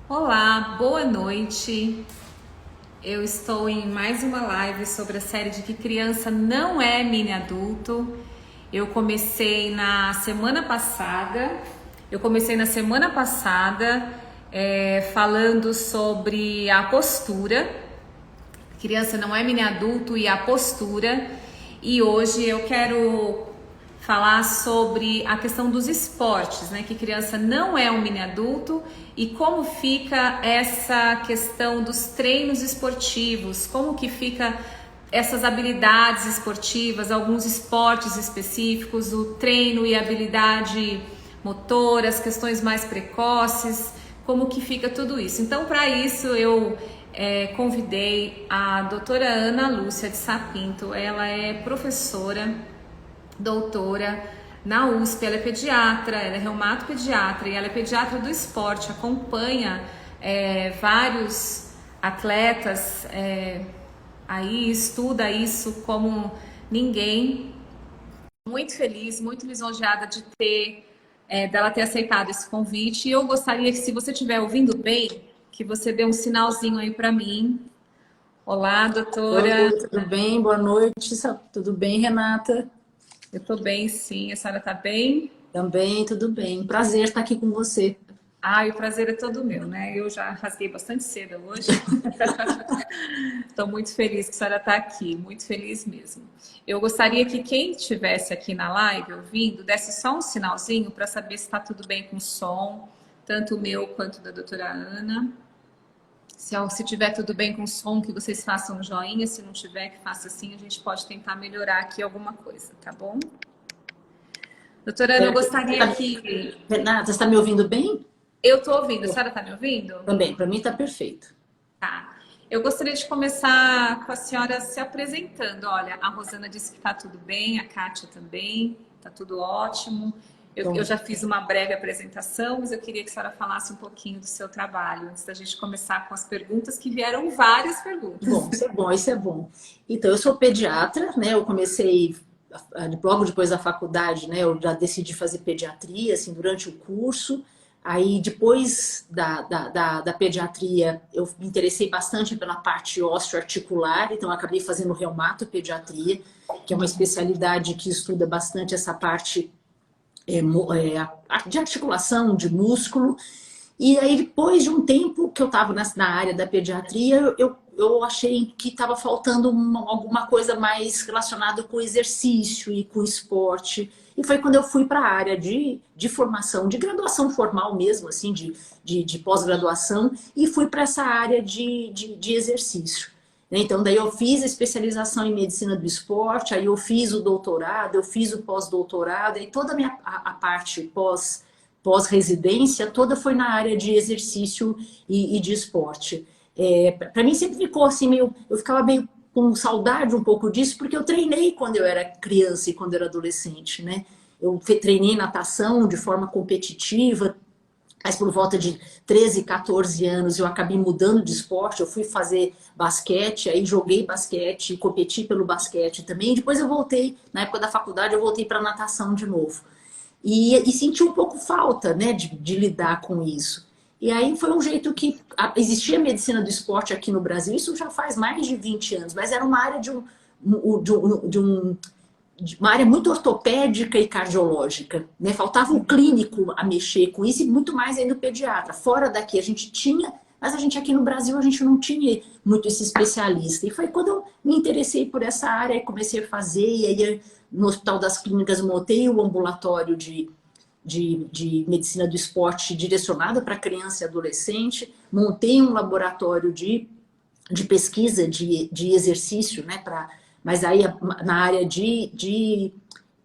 Olá, boa noite. Eu estou em mais uma live sobre a série de que criança não é mini adulto. Eu comecei na semana passada. Falando sobre a postura. Criança não é mini adulto e a postura. E hoje eu quero falar sobre a questão dos esportes, né? Que criança não é um mini adulto e como fica essa questão dos treinos esportivos, como que fica essas habilidades esportivas, alguns esportes específicos, o treino e habilidade motora, as questões mais precoces, como que fica tudo isso. Então, para isso, eu convidei a doutora Ana Lúcia de Sapinto. Ela é professora doutora na USP, ela é pediatra, ela é reumatopediatra e ela é pediatra do esporte, acompanha vários atletas aí, estuda isso como ninguém. Muito feliz, muito lisonjeada de dela ter aceitado esse convite, e eu gostaria que, se você estiver ouvindo bem, que você dê um sinalzinho aí para mim. Olá, doutora. Oi, tudo bem? Boa noite. Tudo bem, Renata? Eu tô bem, sim. A senhora tá bem? Também, tudo bem. Prazer estar aqui com você. Ai, o prazer é todo meu, né? Eu já rasguei bastante cedo hoje. Estou muito feliz que a senhora está aqui, muito feliz mesmo. Eu gostaria que quem estivesse aqui na live ouvindo desse só um sinalzinho para saber se está tudo bem com o som, tanto o meu quanto da doutora Ana. Se tiver tudo bem com o som, que vocês façam um joinha. Se não tiver, que faça assim. A gente pode tentar melhorar aqui alguma coisa, tá bom? Doutora Ana, eu gostaria que... Renata, você está me ouvindo bem? Eu estou ouvindo. A senhora está me ouvindo? Também, para mim está perfeito. Tá. Eu gostaria de começar com a senhora se apresentando. Olha, a Rosana disse que está tudo bem, a Kátia também, está tudo ótimo. Eu já fiz uma breve apresentação, mas eu queria que a senhora falasse um pouquinho do seu trabalho, antes da gente começar com as perguntas, que vieram várias perguntas. Bom, isso é bom, isso é bom. Então, eu sou pediatra, né? Eu comecei logo depois da faculdade, né? Eu já decidi fazer pediatria, assim, durante o curso. Aí, depois da pediatria, eu me interessei bastante pela parte osteoarticular, então eu acabei fazendo reumatopediatria, que é uma especialidade que estuda bastante essa parte de articulação, de músculo. E aí, depois de um tempo que eu estava na área da pediatria, eu achei que estava faltando alguma coisa mais relacionada com exercício e com esporte. E foi quando eu fui para a área de formação, de graduação formal mesmo, assim, de pós-graduação, e fui para essa área de exercício. Então, daí eu fiz a especialização em medicina do esporte, aí eu fiz o doutorado, eu fiz o pós-doutorado, e toda a parte pós-residência toda foi na área de exercício e de esporte. Para mim sempre ficou assim, eu ficava meio com saudade um pouco disso, porque eu treinei quando eu era criança e quando eu era adolescente, né? Eu treinei natação de forma competitiva, mas por volta de 13, 14 anos eu acabei mudando de esporte, eu fui fazer basquete, aí joguei basquete, competi pelo basquete também. Depois eu voltei, na época da faculdade, eu voltei para natação de novo. E senti um pouco falta, né, de lidar com isso. E aí foi um jeito que existia medicina do esporte aqui no Brasil, isso já faz mais de 20 anos, mas era uma área uma área muito ortopédica e cardiológica, né? Faltava um clínico a mexer com isso e muito mais ainda o pediatra. Fora daqui a gente tinha, mas a gente aqui no Brasil a gente não tinha muito esse especialista. E foi quando eu me interessei por essa área e comecei a fazer. E aí no Hospital das Clínicas montei o ambulatório de medicina do esporte direcionado para criança e adolescente, montei um laboratório de pesquisa de exercício, né, mas aí na área de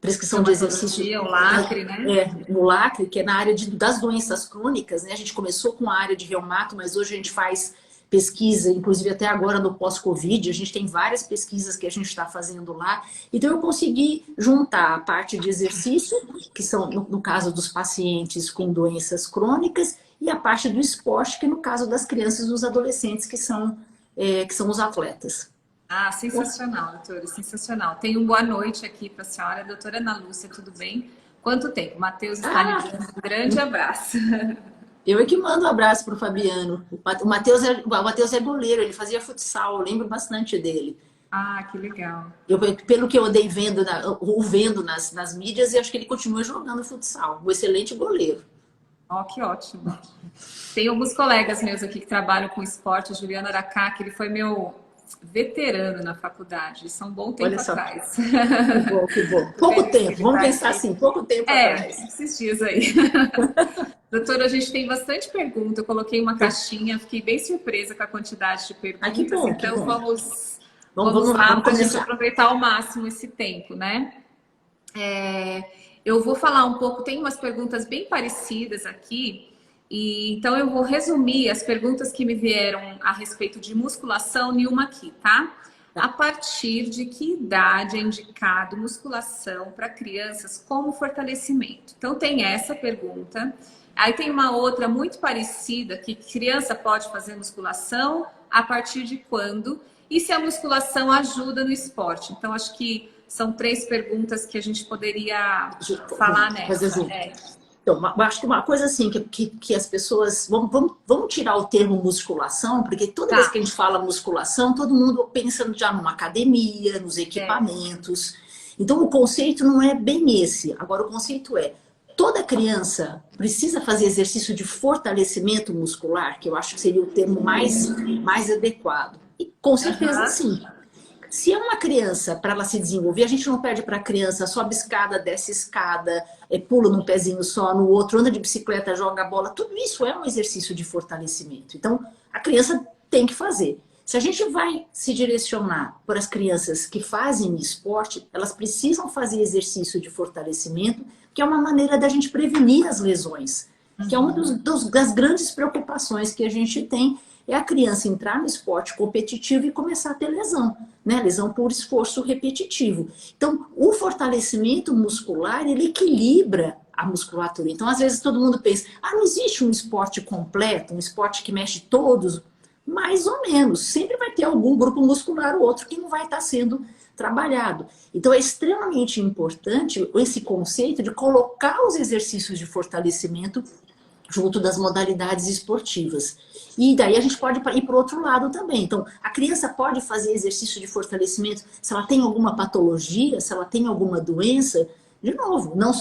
prescrição de exercício, o lacre, né? no lacre, que é na área das doenças crônicas, né? A gente começou com a área de reumato, mas hoje a gente faz pesquisa, inclusive até agora no pós-Covid, a gente tem várias pesquisas que a gente está fazendo lá. Então eu consegui juntar a parte de exercício, que são, no caso dos pacientes com doenças crônicas, e a parte do esporte, que no caso das crianças e dos adolescentes, que são os atletas. Ah, sensacional, doutora, sensacional. Tenho um boa noite aqui para a senhora, doutora Ana Lúcia, tudo bem? Quanto tempo? Matheus está ligando, um grande abraço. Eu é que mando um abraço pro Fabiano. O Matheus é goleiro, ele fazia futsal, eu lembro bastante dele. Ah, que legal. Pelo que eu andei vendo, o vendo nas mídias, eu acho que ele continua jogando futsal. Um excelente goleiro. Ó, que ótimo. Tem alguns colegas meus aqui que trabalham com esporte, o Juliano Aracá, que ele foi meu veterano na faculdade, isso há um bom tempo Olha só, atrás. que bom, que bom. Pouco tempo, vamos pensar assim, pouco tempo atrás. Esses dias aí. Doutora, a gente tem bastante pergunta, eu coloquei uma caixinha, fiquei bem surpresa com a quantidade de perguntas, Ah, que bom, então que bom. vamos lá para a gente começar. aproveitar ao máximo esse tempo, né? Eu vou falar um pouco, tem umas perguntas bem parecidas aqui, e então eu vou resumir as perguntas que me vieram a respeito de musculação em uma aqui, tá? A partir de que idade é indicado musculação para crianças como fortalecimento? Então tem essa pergunta. Aí tem uma outra muito parecida, que criança pode fazer musculação a partir de quando? E se a musculação ajuda no esporte? Então acho que são 3 perguntas que a gente poderia falar Fazer nessa. junto. Então, eu acho que uma coisa assim, que as pessoas... Vamos tirar o termo musculação, porque toda vez que a gente fala musculação, todo mundo pensa já numa academia, nos equipamentos. Então, o conceito não é bem esse. Agora, o conceito é, toda criança precisa fazer exercício de fortalecimento muscular, que eu acho que seria o termo mais adequado. E com certeza, sim. Se é uma criança, para ela se desenvolver, a gente não pede para a criança sobe escada, desce escada, pula num pezinho só, no outro, anda de bicicleta, joga bola. Tudo isso é um exercício de fortalecimento. Então, a criança tem que fazer. Se a gente vai se direcionar para as crianças que fazem esporte, elas precisam fazer exercício de fortalecimento, que é uma maneira da gente prevenir as lesões. Que é uma das grandes preocupações que a gente tem, é a criança entrar no esporte competitivo e começar a ter lesão, né? Lesão por esforço repetitivo. Então, o fortalecimento muscular, ele equilibra a musculatura. Então, às vezes todo mundo pensa, não existe um esporte completo, um esporte que mexe todos. Mais ou menos. Sempre vai ter algum grupo muscular ou outro que não vai estar sendo trabalhado. Então, é extremamente importante esse conceito de colocar os exercícios de fortalecimento junto das modalidades esportivas. E daí a gente pode ir para o outro lado também. Então, a criança pode fazer exercício de fortalecimento se ela tem alguma patologia, se ela tem alguma doença. De novo, não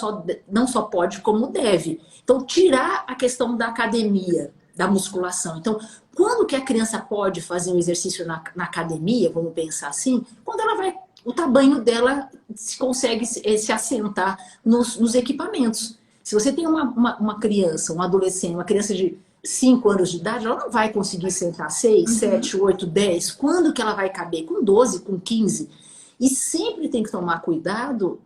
só pode, como deve. Então, tirar a questão da academia, da musculação. Então, quando que a criança pode fazer um exercício na academia, vamos pensar assim, quando ela vai, o tamanho dela consegue se assentar nos equipamentos. Se você tem uma criança, um adolescente, uma criança de 5 anos de idade, ela não vai conseguir sentar 6, 7, 8, 10. Quando que ela vai caber? Com 12, com 15. E sempre tem que tomar cuidado,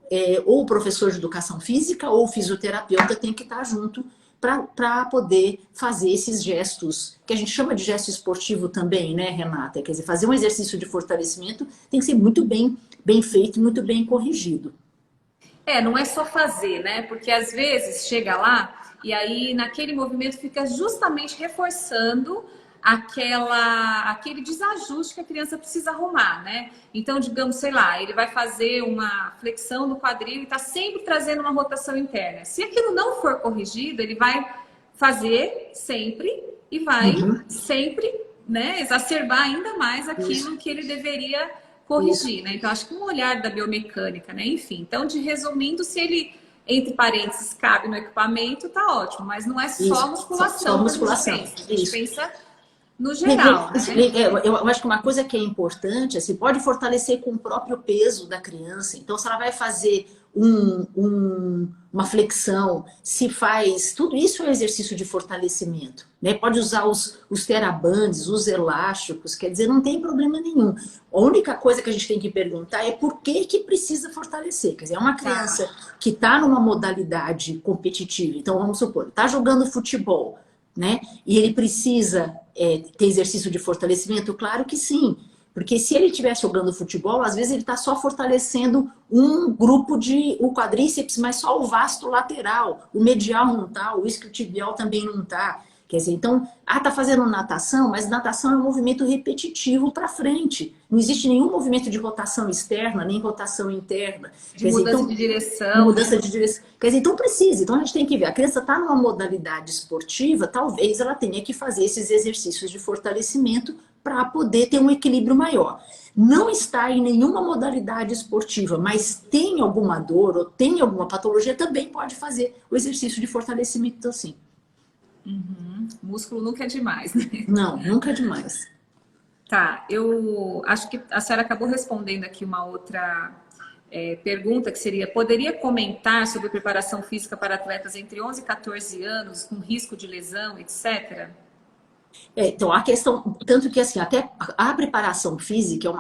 ou o professor de educação física ou o fisioterapeuta tem que estar junto para poder fazer esses gestos, que a gente chama de gesto esportivo também, né, Renata? Quer dizer, fazer um exercício de fortalecimento tem que ser muito bem feito, muito bem corrigido. Não é só fazer, né? Porque às vezes chega lá e aí naquele movimento fica justamente reforçando aquele desajuste que a criança precisa arrumar, né? Então, digamos, sei lá, ele vai fazer uma flexão do quadril e está sempre trazendo uma rotação interna. Se aquilo não for corrigido, ele vai fazer sempre e vai sempre, né, exacerbar ainda mais aquilo que ele deveria corrigir, né? Então, acho que um olhar da biomecânica, né? Enfim, então, resumindo, se ele, entre parênteses, cabe no equipamento, tá ótimo, mas não é só musculação. Só musculação. A gente pensa no geral, né? Eu acho que uma coisa que é importante, assim, pode fortalecer com o próprio peso da criança. Então, se ela vai fazer uma flexão, se faz... Tudo isso é exercício de fortalecimento, né? Pode usar os terabandes, os elásticos, quer dizer, não tem problema nenhum. A única coisa que a gente tem que perguntar é por que precisa fortalecer. Quer dizer, é uma criança que está numa modalidade competitiva. Então, vamos supor, está jogando futebol, né? E ele precisa ter exercício de fortalecimento? Claro que sim. Porque se ele estiver jogando futebol, às vezes ele está só fortalecendo um grupo o quadríceps, mas só o vasto lateral. O medial não está, o isquiotibial também não está. Quer dizer, então, tá fazendo natação, mas natação é um movimento repetitivo para frente. Não existe nenhum movimento de rotação externa, nem rotação interna. De mudança de direção, mudança de direção. Quer dizer, então precisa. Então a gente tem que ver, a criança está numa modalidade esportiva, talvez ela tenha que fazer esses exercícios de fortalecimento para poder ter um equilíbrio maior. Não está em nenhuma modalidade esportiva, mas tem alguma dor ou tem alguma patologia, também pode fazer o exercício de fortalecimento assim. Uhum. Músculo nunca é demais, né? Não, nunca é demais. Tá, eu acho que a senhora acabou respondendo aqui uma outra pergunta, que seria: poderia comentar sobre preparação física para atletas entre 11 e 14 anos, com risco de lesão, etc.? Então, a questão, tanto que assim, até a preparação física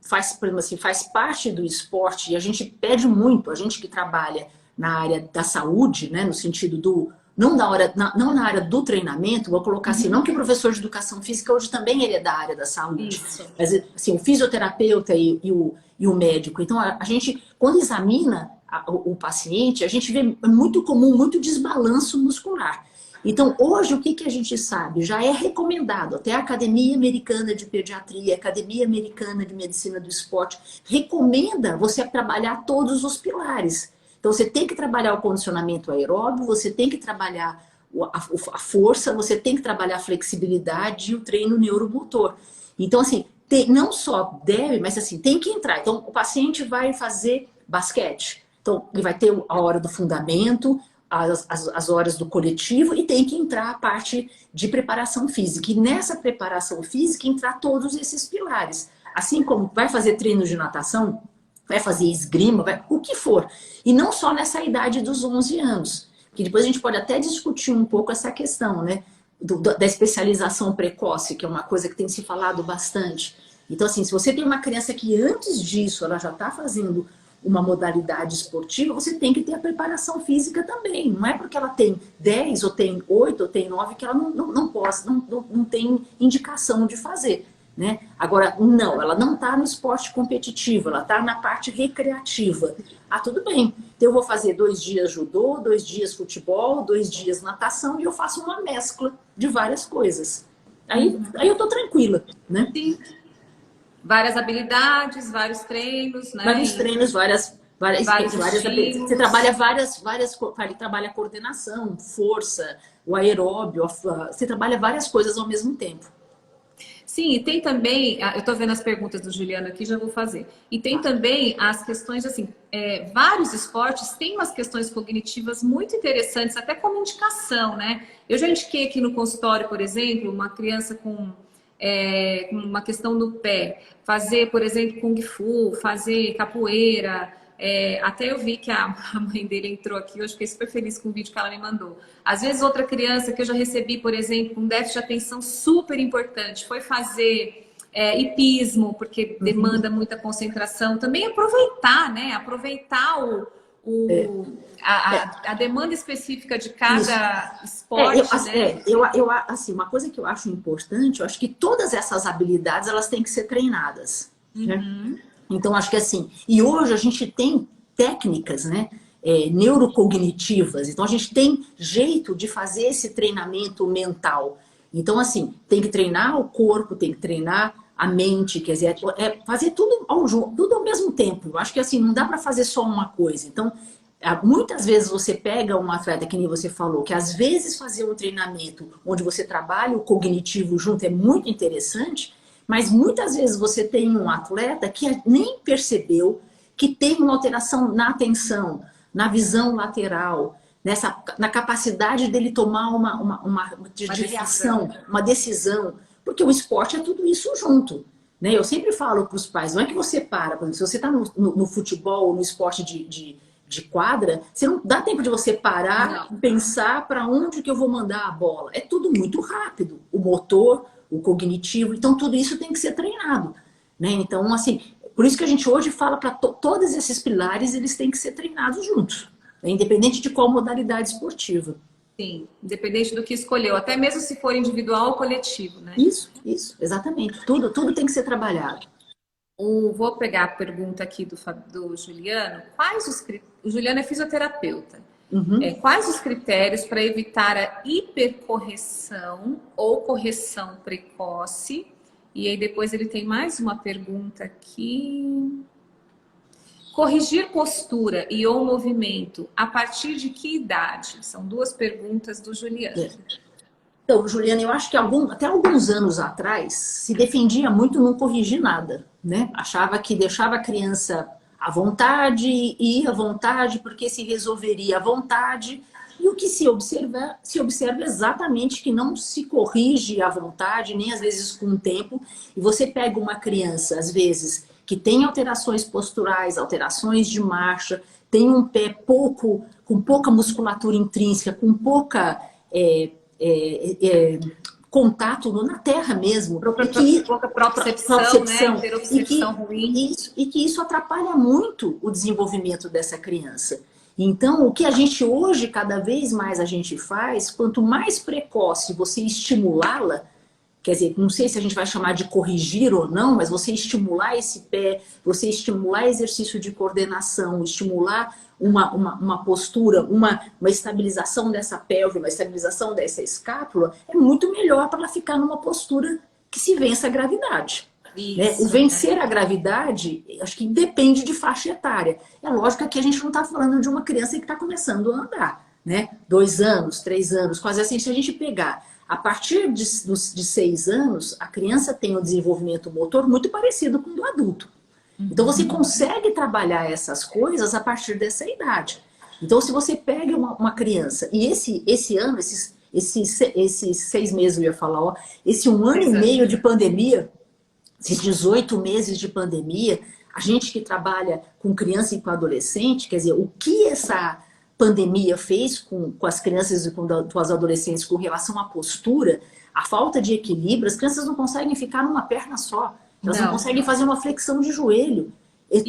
faz parte do esporte, e a gente pede muito, a gente que trabalha na área da saúde, né, no sentido do, não na área do treinamento, vou colocar assim, não que o professor de educação física hoje também ele é da área da saúde, Isso. mas assim, o fisioterapeuta e o médico. Então, a gente, quando examina o paciente, a gente vê muito comum, muito desbalanço muscular. Então, hoje, o que a gente sabe? Já é recomendado, até a Academia Americana de Pediatria, a Academia Americana de Medicina do Esporte, recomenda você trabalhar todos os pilares. Então, você tem que trabalhar o condicionamento aeróbio, você tem que trabalhar a força, você tem que trabalhar a flexibilidade e o treino neuromotor. Então, assim, não só deve, mas assim, tem que entrar. Então, o paciente vai fazer basquete. Então, ele vai ter a hora do fundamento, as horas do coletivo, e tem que entrar a parte de preparação física. E nessa preparação física, entrar todos esses pilares. Assim como vai fazer treino de natação, vai fazer esgrima, o que for. E não só nessa idade dos 11 anos. Que depois a gente pode até discutir um pouco essa questão, né? Da especialização precoce, que é uma coisa que tem se falado bastante. Então, assim, se você tem uma criança que antes disso ela já está fazendo uma modalidade esportiva, você tem que ter a preparação física também. Não é porque ela tem 10, ou tem 8, ou tem 9, que ela não tem indicação de fazer. Né? Agora, não, ela não está no esporte competitivo, ela está na parte recreativa. Tudo bem. Então, eu vou fazer 2 dias judô, 2 dias futebol, 2 dias natação, e eu faço uma mescla de várias coisas. Aí eu tô tranquila, né? Sim. Várias habilidades, vários treinos, né? Vários treinos, várias habilidades. Você trabalha ele trabalha a coordenação, força, o aeróbio, você trabalha várias coisas ao mesmo tempo. Sim, e tem também, eu estou vendo as perguntas do Juliano aqui, já vou fazer. E tem também as questões, assim, vários esportes têm umas questões cognitivas muito interessantes, até como indicação, né? Eu já indiquei aqui no consultório, por exemplo, uma criança com uma questão no pé, fazer, por exemplo, Kung Fu, fazer capoeira. Até eu vi que a mãe dele entrou aqui, eu fiquei super feliz com o vídeo que ela me mandou. Às vezes outra criança que eu já recebi, por exemplo, um déficit de atenção super importante, foi fazer hipismo, porque demanda muita concentração. Também aproveitar, né? Aproveitar a demanda específica de cada esporte, né? Assim, uma coisa que eu acho importante, eu acho que todas essas habilidades, elas têm que ser treinadas, né? Então, acho que assim, e hoje a gente tem técnicas, né, neurocognitivas, então a gente tem jeito de fazer esse treinamento mental. Então, assim, tem que treinar o corpo, tem que treinar a mente, quer dizer, fazer tudo ao mesmo tempo. Eu acho que assim, não dá para fazer só uma coisa. Então, muitas vezes você pega um atleta, que nem você falou, que às vezes fazer um treinamento onde você trabalha o cognitivo junto é muito interessante, mas muitas vezes você tem um atleta que nem percebeu que tem uma alteração na atenção, na visão lateral, na capacidade dele tomar uma decisão, porque o esporte é tudo isso junto. Né? Eu sempre falo para os pais, não é que você para, por exemplo, se você está no futebol, no esporte de quadra, você não dá tempo de você parar e pensar para onde que eu vou mandar a bola. É tudo muito rápido, o motor, o cognitivo, então tudo isso tem que ser treinado, né? Então, assim, por isso que a gente hoje fala para todos esses pilares, eles têm que ser treinados juntos, né? Independente de qual modalidade esportiva. Sim, independente do que escolheu, até mesmo se for individual ou coletivo, né? Isso, exatamente. Tudo tem que ser trabalhado. Vou pegar a pergunta aqui do Juliano. O Juliano é fisioterapeuta. Uhum. Quais os critérios para evitar a hipercorreção ou correção precoce? E aí depois ele tem mais uma pergunta aqui. Corrigir postura e ou movimento a partir de que idade? São duas perguntas do Juliano. Então, Juliana, eu acho que até alguns anos atrás se defendia muito não corrigir nada, né? Achava que deixava a criança à vontade, ia à vontade, porque se resolveria à vontade. E o que se observa exatamente que não se corrige à vontade, nem às vezes com o tempo. E você pega uma criança, às vezes, que tem alterações posturais, alterações de marcha, tem um pé com pouca musculatura intrínseca, com pouca contato na terra mesmo. Pouca propriocepção, né? Interocepção ruim. E que isso atrapalha muito o desenvolvimento dessa criança. Então, o que a gente hoje, cada vez mais a gente faz, quanto mais precoce você estimulá-la, quer dizer, não sei se a gente vai chamar de corrigir ou não, mas você estimular esse pé, você estimular exercício de coordenação, estimular uma postura, uma estabilização dessa pelve, uma estabilização dessa escápula, é muito melhor para ela ficar numa postura que se vença a gravidade. Isso, né? O vencer a gravidade, acho que depende de faixa etária. É lógico que a gente não está falando de uma criança que está começando a andar, né? 2 anos, 3 anos, quase assim. Se a gente pegar a partir de 6 anos, a criança tem um desenvolvimento motor muito parecido com o do adulto. Então você consegue trabalhar essas coisas a partir dessa idade. Então se você pega uma criança, e esse ano, esses 6 meses eu ia falar, ó, esse 1 ano e meio de pandemia, esses 18 meses de pandemia, a gente que trabalha com criança e com adolescente, quer dizer, o que essa pandemia fez com as crianças e com os adolescentes com relação à postura, a falta de equilíbrio, as crianças não conseguem ficar numa perna só, elas não conseguem fazer uma flexão de joelho. E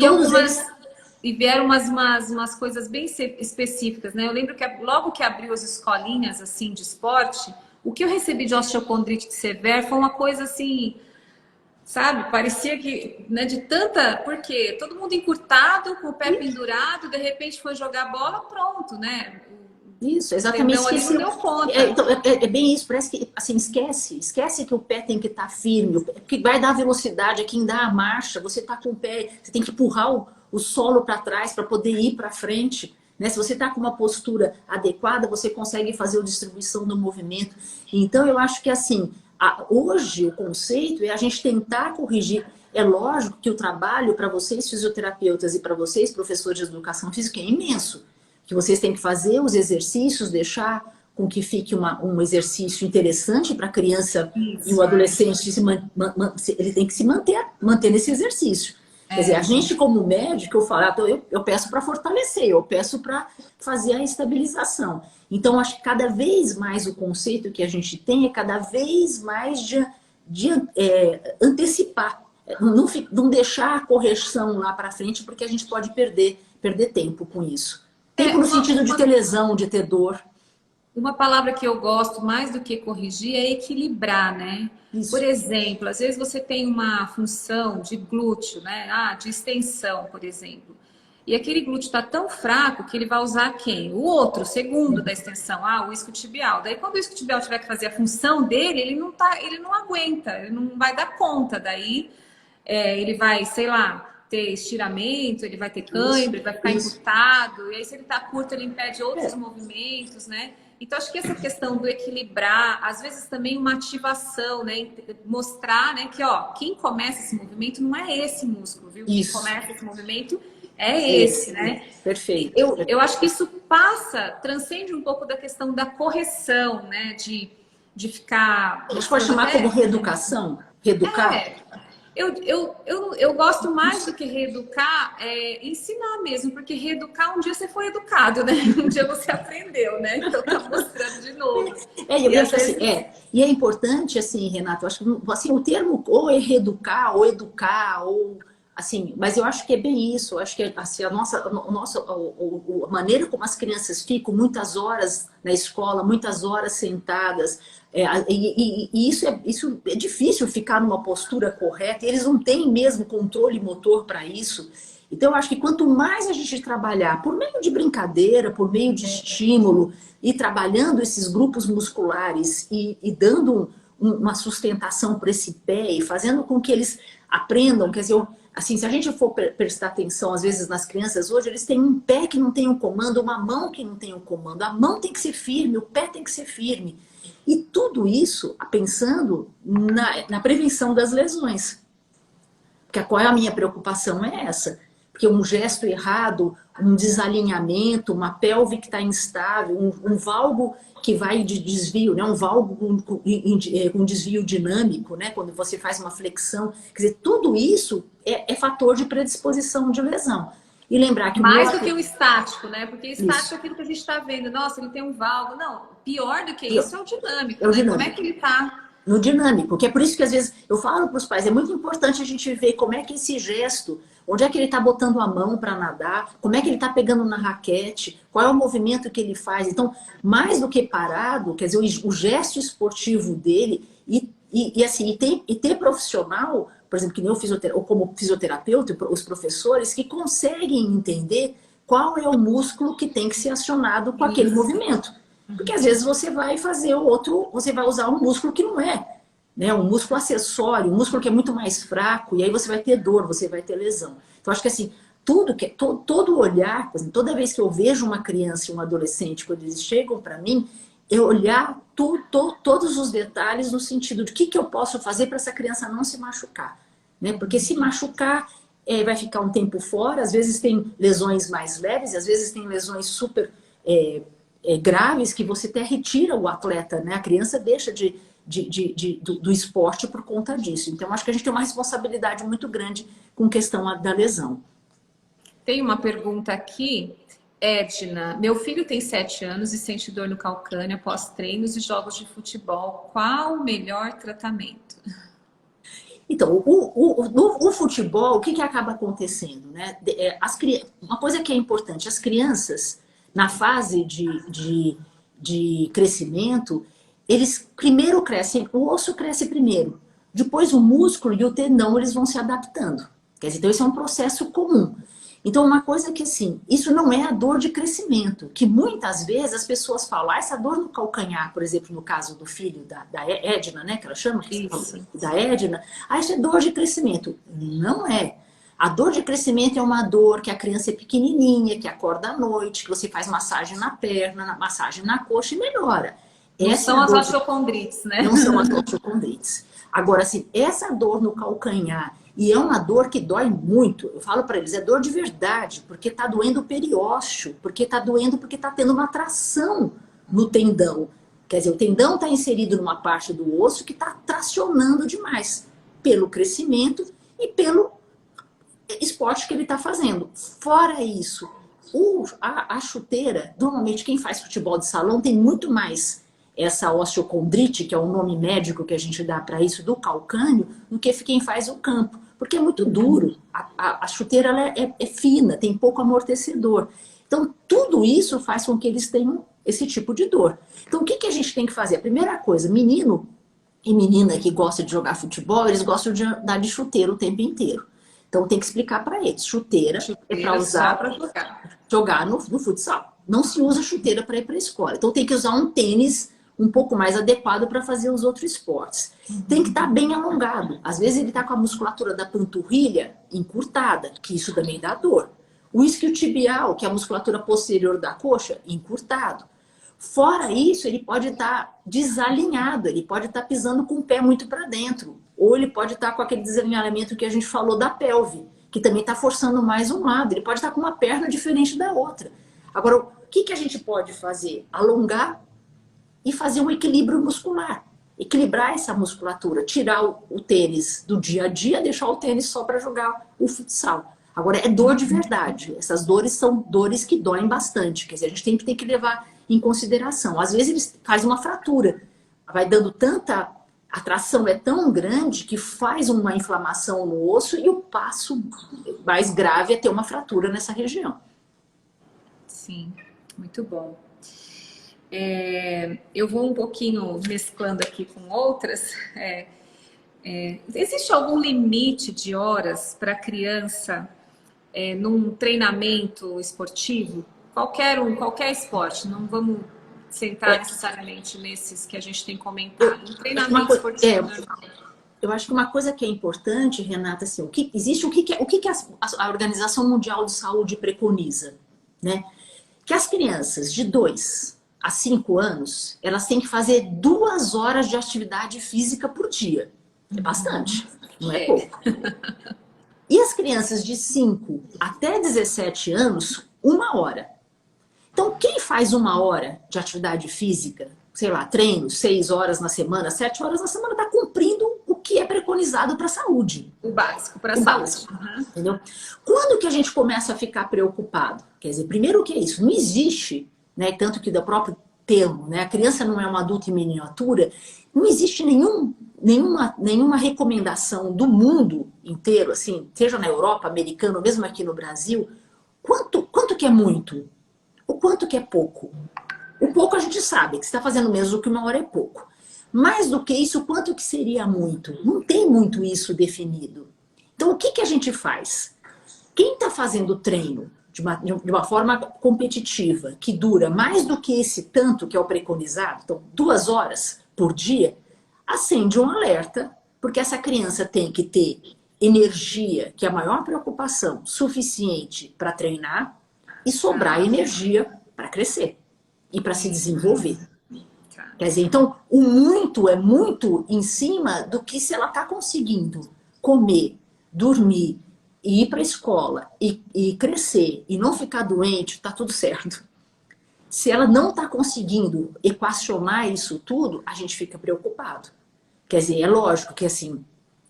vieram umas coisas bem específicas, né? Eu lembro que logo que abriu as escolinhas assim de esporte, o que eu recebi de osteocondrite severa foi uma coisa assim, sabe? Parecia que, né, de tanta... Porque todo mundo encurtado, com o pé pendurado, de repente foi jogar bola, pronto, né? Isso, exatamente. Então, ali não deu conta. É bem isso, parece que, assim, esquece que o pé tem que estar firme, que vai dar velocidade, é quem dá a marcha, você está com o pé, você tem que empurrar o solo para trás para poder ir para frente. Né? Se você está com uma postura adequada, você consegue fazer a distribuição do movimento. Então, eu acho que, assim, hoje o conceito é a gente tentar corrigir. É lógico que o trabalho para vocês fisioterapeutas e para vocês professores de educação física é imenso. Que vocês têm que fazer os exercícios, deixar com que fique um exercício interessante para a criança e o adolescente. Ele tem que se manter nesse exercício. Quer dizer, a gente como médico, eu falo, eu peço para fortalecer, eu peço para fazer a estabilização. Então, acho que cada vez mais o conceito que a gente tem é cada vez mais de antecipar. Não deixar a correção lá para frente, porque a gente pode perder tempo com isso. Tempo no sentido de ter lesão, de ter dor. Uma palavra que eu gosto mais do que corrigir é equilibrar, né? Isso. Por exemplo, às vezes você tem uma função de glúteo, né? De extensão, por exemplo. E aquele glúteo está tão fraco que ele vai usar quem? O outro, segundo da extensão, o isquiotibial. Daí quando o isquiotibial tiver que fazer a função dele, ele não aguenta, ele não vai dar conta. Daí ele vai, sei lá, ter estiramento, ele vai ter cãibra, ele vai ficar encurtado, e aí se ele tá curto, ele impede outros movimentos, né? Então, acho que essa questão do equilibrar, às vezes também uma ativação, né? Mostrar, né, que, quem começa esse movimento não é esse músculo, viu? Quem começa esse movimento é esse, né? Perfeito. Eu acho que isso transcende um pouco da questão da correção, né? De ficar... A gente pode chamar como reeducação? Reeducar? Eu gosto mais do que reeducar, ensinar mesmo, porque reeducar, um dia você foi educado, né? Um dia você aprendeu, né? Então tá mostrando de novo. E é importante, assim, Renato, eu acho que assim, o termo ou é reeducar, ou educar, ou assim, mas eu acho que é bem isso. Eu acho que assim, a maneira como as crianças ficam muitas horas na escola, muitas horas sentadas, isso é difícil ficar numa postura correta, e eles não têm mesmo controle motor para isso. Então, eu acho que quanto mais a gente trabalhar por meio de brincadeira, por meio de estímulo, e trabalhando esses grupos musculares e dando uma sustentação para esse pé e fazendo com que eles aprendam, quer dizer, assim, se a gente for prestar atenção, às vezes, nas crianças hoje, eles têm um pé que não tem um comando, uma mão que não tem um comando. A mão tem que ser firme, o pé tem que ser firme. E tudo isso pensando na prevenção das lesões. Porque qual é a minha preocupação? É essa. Porque um gesto errado, um desalinhamento, uma pelve que está instável, um valgo que vai de desvio, né? Um valgo com desvio dinâmico, né? Quando você faz uma flexão. Quer dizer, tudo isso é fator de predisposição de lesão. E lembrar que mais do que o estático, né? Porque estático isso. É aquilo que a gente está vendo. Nossa, ele tem um valgo. Não, pior do que isso é o dinâmico. É o né? dinâmico. Como é que ele está? No dinâmico, que é por isso que às vezes eu falo para os pais, é muito importante a gente ver como é que esse gesto, onde é que ele está botando a mão para nadar, como é que ele está pegando na raquete, qual é o movimento que ele faz. Então, mais do que parado, quer dizer, o gesto esportivo dele e ter profissional, por exemplo, que nem ou como fisioterapeuta, os professores, que conseguem entender qual é o músculo que tem que ser acionado com aquele movimento. Porque às vezes você vai fazer você vai usar um músculo que não é, né? Um músculo acessório, um músculo que é muito mais fraco, e aí você vai ter dor, você vai ter lesão. Então, acho que assim, todo olhar, por exemplo, toda vez que eu vejo uma criança e um adolescente, quando eles chegam para mim, eu olhar todos os detalhes no sentido de o que eu posso fazer para essa criança não se machucar. Né? Porque se machucar, vai ficar um tempo fora, às vezes tem lesões mais leves, às vezes tem lesões super graves que você até retira o atleta, né? A criança deixa do esporte por conta disso. Então, acho que a gente tem uma responsabilidade muito grande com questão da lesão. Tem uma pergunta aqui, Edna. Meu filho tem 7 anos e sente dor no calcâneo após treinos e jogos de futebol. Qual o melhor tratamento? Então, o futebol, o que acaba acontecendo? Né? Uma coisa que é importante, as crianças, na fase de crescimento, eles primeiro crescem, o osso cresce primeiro, depois o músculo e o tendão eles vão se adaptando. Quer dizer, então esse é um processo comum. Então, uma coisa que assim, isso não é a dor de crescimento, que muitas vezes as pessoas falam, essa dor no calcanhar, por exemplo, no caso do filho da Edna, né, que ela chama, Isso. da Edna, isso é dor de crescimento. Não é. A dor de crescimento é uma dor que a criança é pequenininha, que acorda à noite, que você faz massagem na perna, massagem na coxa e melhora. Não são as osteocondrites, né? Não são as osteocondrites. Agora, assim, essa dor no calcanhar, e é uma dor que dói muito, eu falo para eles, é dor de verdade, porque tá doendo o periósteo, porque tá doendo porque tá tendo uma tração no tendão. Quer dizer, o tendão está inserido numa parte do osso que está tracionando demais pelo crescimento e pelo esporte que ele está fazendo. Fora isso, a chuteira, normalmente quem faz futebol de salão tem muito mais essa osteocondrite, que é o nome médico que a gente dá para isso, do calcânio, do que quem faz o campo. Porque é muito duro. A chuteira ela é fina, tem pouco amortecedor. Então, tudo isso faz com que eles tenham esse tipo de dor. Então, o que a gente tem que fazer? A primeira coisa, menino e menina que gosta de jogar futebol, eles gostam de andar de chuteira o tempo inteiro. Então, tem que explicar para eles. Chuteira é para usar para jogar no futsal. Não se usa chuteira para ir para a escola. Então, tem que usar um tênis um pouco mais adequado para fazer os outros esportes. Tem que estar bem alongado. Às vezes ele está com a musculatura da panturrilha encurtada, que isso também dá dor. O isquiotibial, que é a musculatura posterior da coxa, encurtado. Fora isso, ele pode estar desalinhado, ele pode estar pisando com o pé muito para dentro. Ou ele pode estar com aquele desalinhamento que a gente falou da pelve, que também está forçando mais um lado. Ele pode estar com uma perna diferente da outra. Agora, o que a gente pode fazer? Alongar e fazer um equilíbrio muscular. Equilibrar essa musculatura, tirar o tênis do dia a dia, deixar o tênis só para jogar o futsal. Agora, é dor de verdade. Essas dores são dores que doem bastante. Quer dizer, a gente tem que levar em consideração. Às vezes eles fazem uma fratura. Vai dando tanta... A tração é tão grande que faz uma inflamação no osso e o passo mais grave é ter uma fratura nessa região. Sim, muito bom. Eu vou um pouquinho mesclando aqui com outras. Existe algum limite de horas para a criança num treinamento esportivo? Qualquer esporte, não vamos centrar necessariamente nesses que a gente tem comentado. Um treinamento esportivo normal. Eu acho que uma coisa que é importante, Renata, assim, o que a Organização Mundial de Saúde preconiza, né? Que as crianças de 2 a 5 anos, elas têm que fazer 2 horas de atividade física por dia. É bastante, não é pouco. E as crianças de 5 até 17 anos, 1 hora. Então, quem faz 1 hora de atividade física, sei lá, treino, 6 horas na semana, 7 horas na semana, está cumprindo o que é preconizado para a saúde. O básico para a saúde. Entendeu? Quando que a gente começa a ficar preocupado? Quer dizer, primeiro o que é isso? Não existe, né, tanto que do próprio termo, né, a criança não é um adulto em miniatura, não existe nenhuma recomendação do mundo inteiro, assim, seja na Europa, americano, mesmo aqui no Brasil, quanto que é muito? O quanto que é pouco? O pouco a gente sabe, que você está fazendo mesmo que 1 hora é pouco. Mais do que isso, quanto que seria muito? Não tem muito isso definido. Então, o que a gente faz? Quem está fazendo treino de uma forma competitiva, que dura mais do que esse tanto que é o preconizado, então 2 horas por dia, acende um alerta, porque essa criança tem que ter energia, que é a maior preocupação, suficiente para treinar e sobrar energia para crescer e para se desenvolver. Quer dizer, então, o muito é muito em cima do que se ela está conseguindo comer, dormir, ir para a escola e crescer e não ficar doente, está tudo certo. Se ela não está conseguindo equacionar isso tudo, a gente fica preocupado. Quer dizer, é lógico que assim,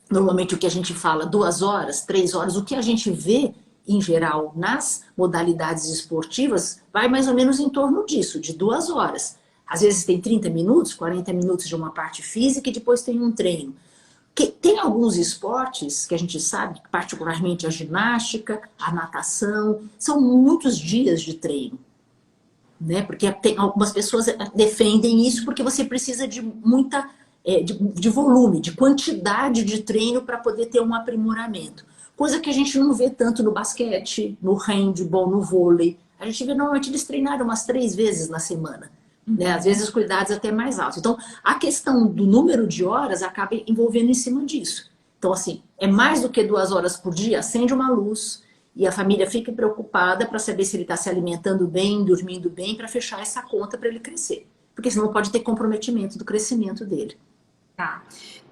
normalmente o que a gente fala 2 horas, 3 horas, o que a gente vê em geral nas modalidades esportivas vai mais ou menos em torno disso, de 2 horas. Às vezes tem 30 minutos, 40 minutos de uma parte física e depois tem um treino. Tem alguns esportes que a gente sabe, particularmente a ginástica, a natação, são muitos dias de treino. Né? Porque algumas pessoas defendem isso porque você precisa de muita de volume, de quantidade de treino para poder ter um aprimoramento. Coisa que a gente não vê tanto no basquete, no handball, no vôlei. A gente vê normalmente eles treinaram umas 3 vezes na semana. Né? Às vezes os cuidados até mais altos. Então, a questão do número de horas acaba envolvendo em cima disso. Então, assim, é mais do que 2 horas por dia, acende uma luz e a família fica preocupada para saber se ele está se alimentando bem, dormindo bem, para fechar essa conta para ele crescer. Porque senão pode ter comprometimento do crescimento dele. Tá.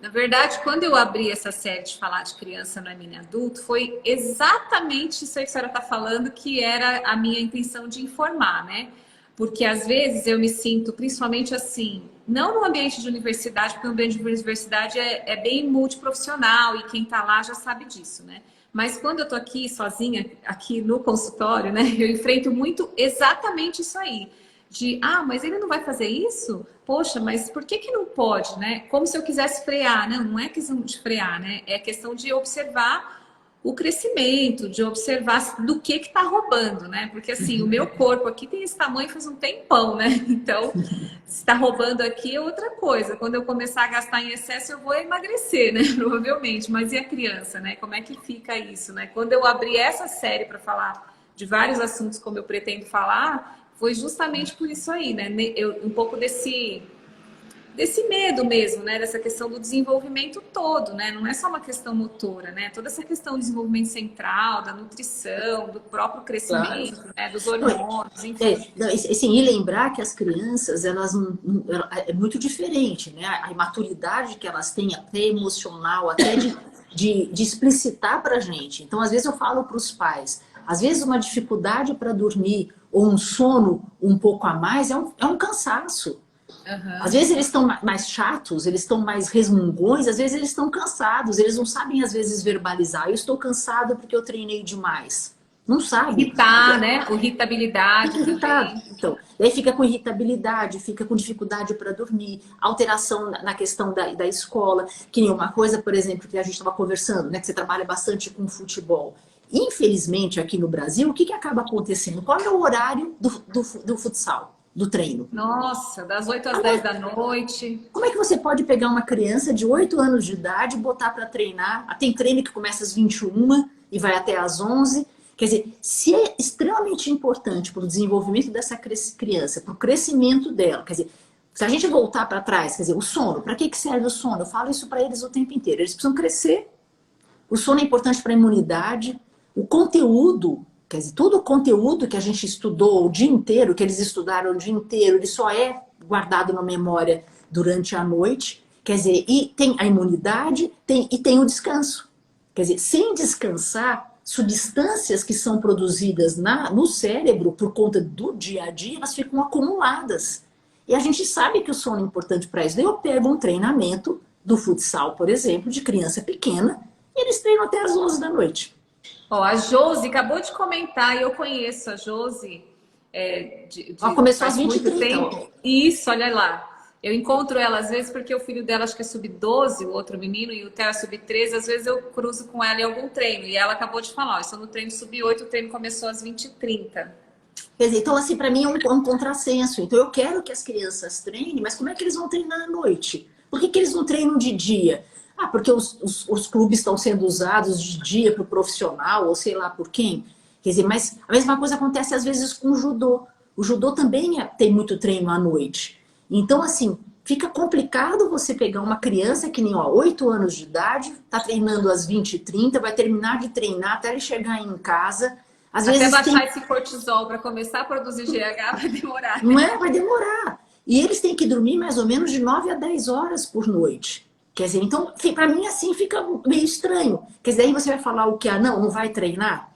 Na verdade, quando eu abri essa série de falar de criança não é mini adulto, foi exatamente isso aí que a senhora está falando, que era a minha intenção de informar, né? Porque às vezes eu me sinto, principalmente assim, não no ambiente de universidade, porque o ambiente de universidade é bem multiprofissional e quem está lá já sabe disso, né? Mas quando eu tô aqui sozinha, aqui no consultório, né? Eu enfrento muito exatamente isso aí. Mas ele não vai fazer isso? Poxa, mas por que não pode, né? Como se eu quisesse frear, né? Não é questão de frear, né? É questão de observar o crescimento, de observar do que tá roubando, né? Porque assim, o meu corpo aqui tem esse tamanho faz um tempão, né? Então, se tá roubando aqui é outra coisa. Quando eu começar a gastar em excesso, eu vou emagrecer, né? Provavelmente. Mas e a criança, né? Como é que fica isso, né? Quando eu abri essa série para falar de vários assuntos como eu pretendo falar, foi justamente por isso aí, né? Um pouco desse medo mesmo, né? Dessa questão do desenvolvimento todo, né? Não é só uma questão motora, né? Toda essa questão do desenvolvimento central, da nutrição, do próprio crescimento, claro, né? Dos hormônios, enfim. Assim, e lembrar que as crianças, é muito diferente, né? A imaturidade que elas têm, até emocional, até de explicitar pra gente. Então, às vezes eu falo para os pais, às vezes uma dificuldade para dormir ou um sono um pouco a mais é um cansaço. Uhum. Às vezes eles estão mais chatos, eles estão mais resmungões, às vezes eles estão cansados, eles não sabem às vezes verbalizar. Eu estou cansado porque eu treinei demais. Não sabe. Irritar, né? Irritabilidade. Irritado. Então, daí fica com irritabilidade, fica com dificuldade para dormir, alteração na questão da escola, que nem uma coisa, por exemplo, que a gente estava conversando, né? Que você trabalha bastante com futebol. Infelizmente, aqui no Brasil, o que acaba acontecendo? Qual é o horário do futsal? Do treino. Nossa, das 8 às 10 da noite. Como é que você pode pegar uma criança de 8 anos de idade e botar para treinar? Tem treino que começa às 21 e vai até às 11. Quer dizer, se é extremamente importante para o desenvolvimento dessa criança, para o crescimento dela, quer dizer, se a gente voltar para trás, quer dizer, o sono, para que serve o sono? Eu falo isso para eles o tempo inteiro. Eles precisam crescer, o sono é importante para a imunidade, o conteúdo, quer dizer, todo o conteúdo que a gente estudou o dia inteiro, que eles estudaram o dia inteiro, ele só é guardado na memória durante a noite, quer dizer, e tem a imunidade e tem o descanso. Quer dizer, sem descansar, substâncias que são produzidas no cérebro por conta do dia a dia, elas ficam acumuladas. E a gente sabe que o sono é importante para isso. Daí eu pego um treinamento do futsal, por exemplo, de criança pequena, e eles treinam até as 11 da noite. Ó, a Josi acabou de comentar, e eu conheço a Josi Começou às faz 20 muito 30. tempo. Isso, olha lá. Eu encontro ela às vezes porque o filho dela acho que é sub-12, o outro menino, e o Theo é sub-13. Às vezes eu cruzo com ela em algum treino. E ela acabou de falar, ó, eu estou no treino sub-8, o treino começou às 20h30. Quer dizer, então assim, para mim é um contrassenso. Então eu quero que as crianças treinem, mas como é que eles vão treinar à noite? Por que eles não treinam de dia? Ah, porque os clubes estão sendo usados de dia para o profissional, ou sei lá por quem. Quer dizer, mas a mesma coisa acontece às vezes com o judô. O judô também tem muito treino à noite. Então, assim, fica complicado você pegar uma criança que nem, ó, 8 anos de idade, tá treinando às 20h30, vai terminar de treinar até ele chegar em casa. Às Até vezes baixar esse cortisol para começar a produzir GH vai demorar. Não é? Vai demorar. E eles têm que dormir mais ou menos de 9 a 10 horas por noite. Quer dizer, então, para mim, assim, fica meio estranho. Quer dizer, aí você vai falar o que? Ah, não vai treinar?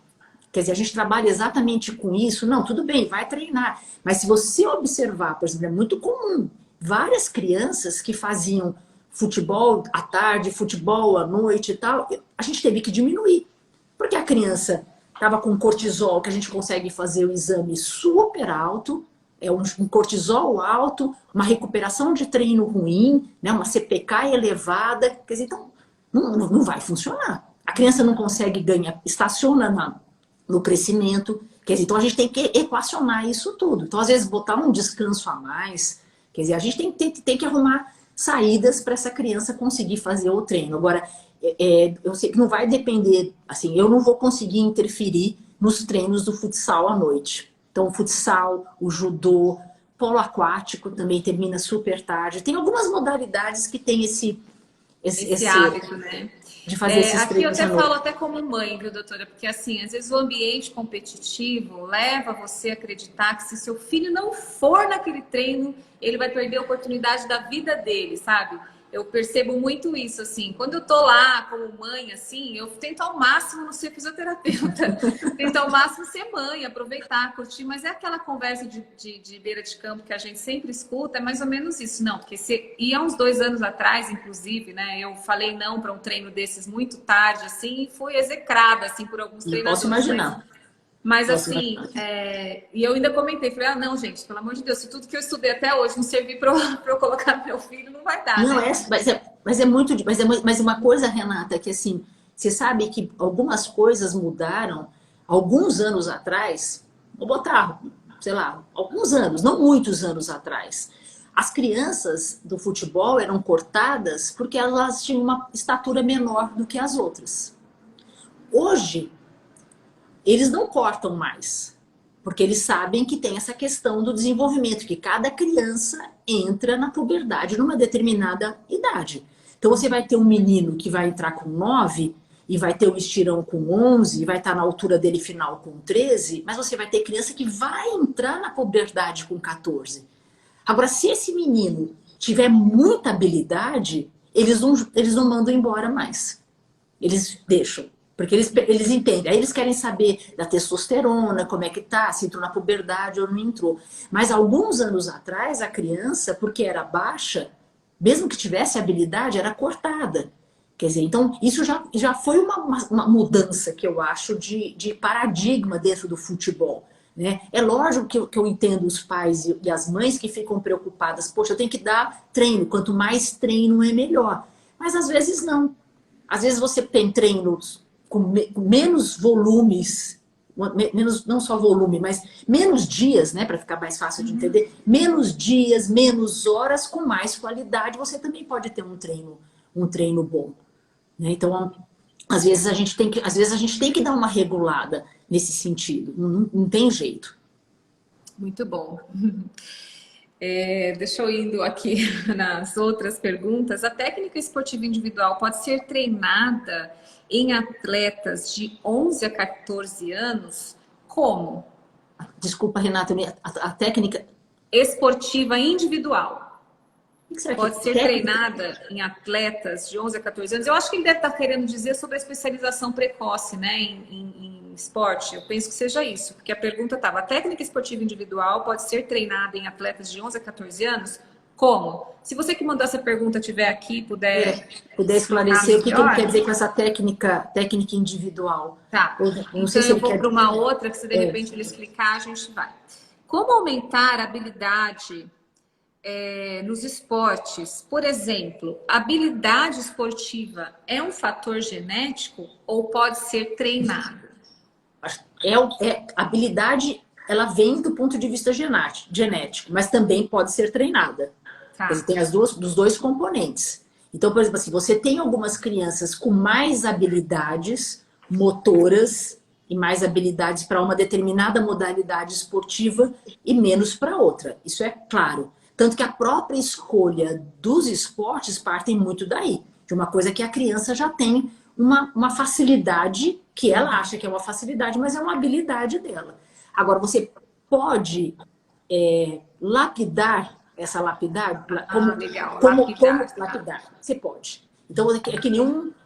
Quer dizer, a gente trabalha exatamente com isso. Não, tudo bem, vai treinar. Mas se você observar, por exemplo, é muito comum. Várias crianças que faziam futebol à tarde, futebol à noite e tal, a gente teve que diminuir. Porque a criança estava com cortisol, que a gente consegue fazer o exame super alto, é um cortisol alto, uma recuperação de treino ruim, né, uma CPK elevada. Quer dizer, então, não vai funcionar. A criança não consegue ganhar, estaciona no crescimento. Quer dizer, então a gente tem que equacionar isso tudo. Então, às vezes, botar um descanso a mais. Quer dizer, a gente tem que arrumar saídas para essa criança conseguir fazer o treino. Agora, eu sei que não vai depender, assim, eu não vou conseguir interferir nos treinos do futsal à noite. Então, o futsal, o judô, polo aquático também termina super tarde. Tem algumas modalidades que tem esse hábito, né? De fazer esses aqui eu treinos até falo até como mãe, viu, doutora? Porque assim, às vezes o ambiente competitivo leva você a acreditar que se seu filho não for naquele treino, ele vai perder a oportunidade da vida dele, sabe? Eu percebo muito isso, assim. Quando eu tô lá como mãe, assim, eu tento ao máximo não ser fisioterapeuta. Tento ao máximo ser mãe, aproveitar, curtir. Mas é aquela conversa de beira de campo que a gente sempre escuta, é mais ou menos isso. Não, porque e há uns 2 anos atrás, inclusive, né? Eu falei não para um treino desses muito tarde, assim, e fui execrada, assim, por alguns treinadores. Posso imaginar. Mas assim, e eu ainda comentei, falei, não, gente, pelo amor de Deus, se tudo que eu estudei até hoje não servir para eu colocar no meu filho, não vai dar. Não, né? mas uma coisa, Renata, que assim, você sabe que algumas coisas mudaram alguns anos atrás, vou botar, sei lá, alguns anos, não muitos anos atrás. As crianças do futebol eram cortadas porque elas tinham uma estatura menor do que as outras. Hoje, eles não cortam mais, porque eles sabem que tem essa questão do desenvolvimento, que cada criança entra na puberdade numa determinada idade. Então você vai ter um menino que vai entrar com 9 e vai ter um estirão com 11 e vai estar na altura dele final com 13, mas você vai ter criança que vai entrar na puberdade com 14. Agora, se esse menino tiver muita habilidade, eles não mandam embora mais. Eles deixam. Porque eles entendem. Aí eles querem saber da testosterona, como é que tá, se entrou na puberdade ou não entrou. Mas alguns anos atrás, a criança, porque era baixa, mesmo que tivesse habilidade, era cortada. Quer dizer, então isso já foi uma mudança que eu acho de paradigma dentro do futebol. Né? É lógico que eu entendo os pais e as mães que ficam preocupadas. Poxa, eu tenho que dar treino. Quanto mais treino é melhor. Mas às vezes não. Às vezes você tem treinos com menos volumes, não só volume, mas menos dias, né, para ficar mais fácil de entender, menos dias, menos horas, com mais qualidade, você também pode ter um treino bom. Né? Então, às vezes a gente tem que dar uma regulada. nesse sentido. Não tem jeito. Muito bom. Deixa eu indo aqui nas outras perguntas. A técnica esportiva individual pode ser treinada em atletas de 11 a 14 anos? Como? Desculpa, Renata, a técnica esportiva individual. Pode ser técnica? Treinada em atletas de 11 a 14 anos. Eu acho que ele deve estar querendo dizer sobre a especialização precoce, né, em esporte. Eu penso que seja isso, porque a pergunta estava: a técnica esportiva individual pode ser treinada em atletas de 11 a 14 anos? Como? Se você que mandou essa pergunta estiver aqui, puder esclarecer o que ele quer dizer com essa técnica individual. Tá. Então eu vou para uma outra, que se de repente ele explicar, a gente vai. Como aumentar a habilidade nos esportes? Por exemplo, habilidade esportiva é um fator genético ou pode ser treinado? A habilidade, ela vem do ponto de vista genético, mas também pode ser treinada. Tá. Tem dos dois componentes. Então, por exemplo, assim, você tem algumas crianças com mais habilidades motoras e mais habilidades para uma determinada modalidade esportiva e menos para outra. Isso é claro. Tanto que a própria escolha dos esportes partem muito daí. De uma coisa que a criança já tem uma facilidade, que ela acha que é uma facilidade, mas é uma habilidade dela. Agora, você pode lapidar essa lapidar? Como lapidar? Você pode. Então, é que nem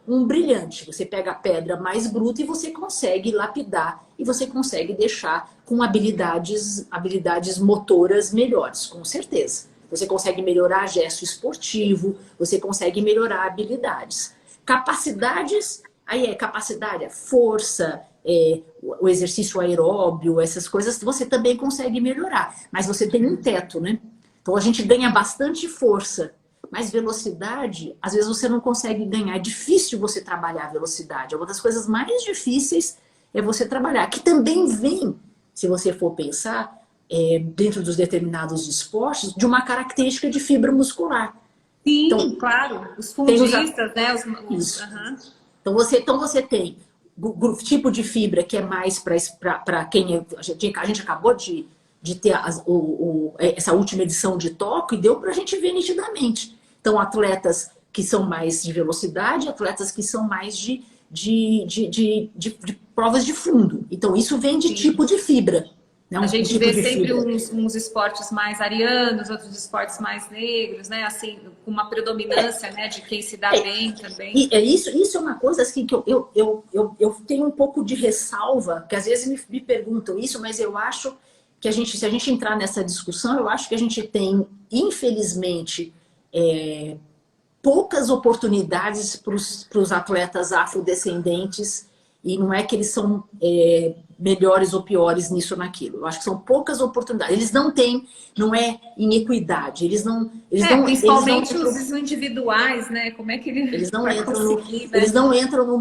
um brilhante. Você pega a pedra mais bruta e você consegue lapidar. E você consegue deixar com habilidades motoras melhores, com certeza. Você consegue melhorar gesto esportivo, você consegue melhorar habilidades. Capacidades, capacidade, força, o exercício aeróbio, essas coisas, você também consegue melhorar. Mas você tem um teto, né? Então, a gente ganha bastante força, mas velocidade, às vezes você não consegue ganhar. É difícil você trabalhar a velocidade. Uma das coisas mais difíceis é você trabalhar, que também vem, se você for pensar, dentro dos determinados esportes, de uma característica de fibra muscular. Sim, então, claro. Os fundistas, né? Isso. Então, você tem o tipo de fibra que é mais para quem... A gente acabou de ter essa última edição de Tóquio e deu para a gente ver nitidamente. Então, atletas que são mais de velocidade, atletas que são mais de provas de fundo. Então, isso vem de tipo de fibra. A gente vê sempre uns esportes mais arianos, outros esportes mais negros, né? Assim, com uma predominância, né, de quem se dá bem também. Isso é uma coisa assim, que eu tenho um pouco de ressalva, que às vezes me perguntam isso, mas eu acho que se a gente entrar nessa discussão, eu acho que a gente tem, infelizmente, poucas oportunidades para os atletas afrodescendentes, e não é que eles são melhores ou piores nisso ou naquilo. Eu acho que são poucas oportunidades. Eles não têm, não é em equidade. Principalmente os individuais, né? Como é que eles não entram no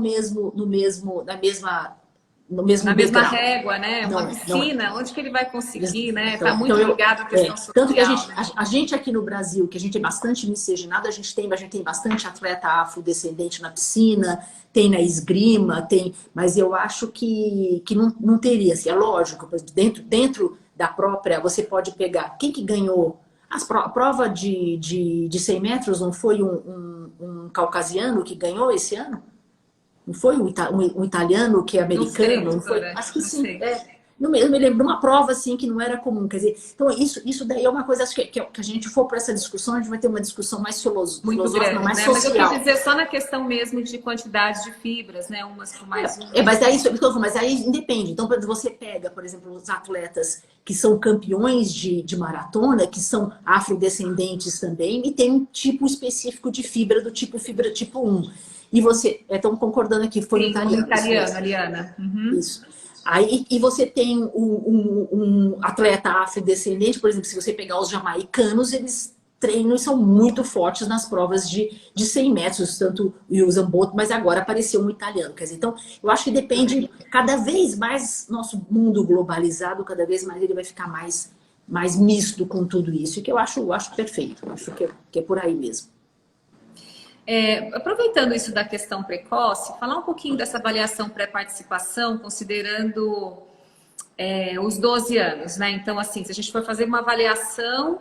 mesma régua, né? Uma piscina, onde que ele vai conseguir, né? Tá muito ligado à questão social. Tanto que a gente aqui no Brasil, que a gente é bastante miscigenado, a gente tem bastante atleta afrodescendente na piscina, tem na esgrima, mas eu acho que não teria, assim, é lógico, dentro da própria, você pode pegar, quem que ganhou a prova de 100 metros, não foi um caucasiano que ganhou esse ano? Não foi um italiano que é americano? Não foi? Acho que sim. Eu me lembro de uma prova assim que não era comum. Quer dizer, então isso daí é uma coisa que a gente for para essa discussão, a gente vai ter uma discussão mais filosófica, mais social. Mas eu quero dizer só na questão mesmo de quantidade de fibras, né? Umas com mais... Mas aí independe. Então, você pega, por exemplo, os atletas que são campeões de maratona, que são afrodescendentes também, e tem um tipo específico de fibra, do fibra tipo 1. E você, estão concordando aqui, foi italiano, Ariana. Uhum. Isso. Aí, e você tem um atleta afrodescendente, por exemplo, se você pegar os jamaicanos, eles treinam e são muito fortes nas provas de 100 metros, tanto o Usain Bolt, mas agora apareceu um italiano. Quer dizer, então, eu acho que depende, cada vez mais, nosso mundo globalizado, cada vez mais ele vai ficar mais misto com tudo isso, e que eu acho perfeito, acho que é por aí mesmo. Aproveitando isso da questão precoce, falar um pouquinho dessa avaliação pré-participação, considerando os 12 anos, né? Então, assim, se a gente for fazer uma avaliação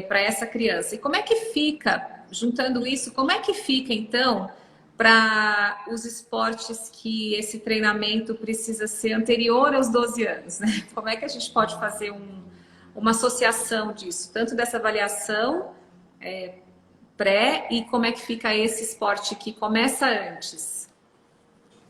para essa criança, e como é que fica, juntando isso, como é que fica, então, para os esportes que esse treinamento precisa ser anterior aos 12 anos, né? Como é que a gente pode fazer uma associação disso, tanto dessa avaliação pré e como é que fica esse esporte que começa antes?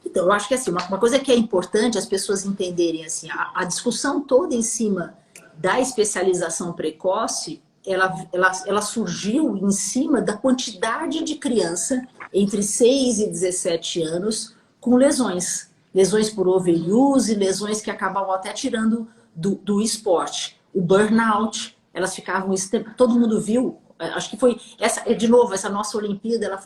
Então, eu acho que assim, uma coisa que é importante as pessoas entenderem, assim, a discussão toda em cima da especialização precoce, ela surgiu em cima da quantidade de criança entre 6 e 17 anos com lesões. Lesões por overuse, lesões que acabavam até tirando do esporte. O burnout, elas ficavam... Todo mundo viu, acho que foi... De novo, essa nossa Olimpíada, ela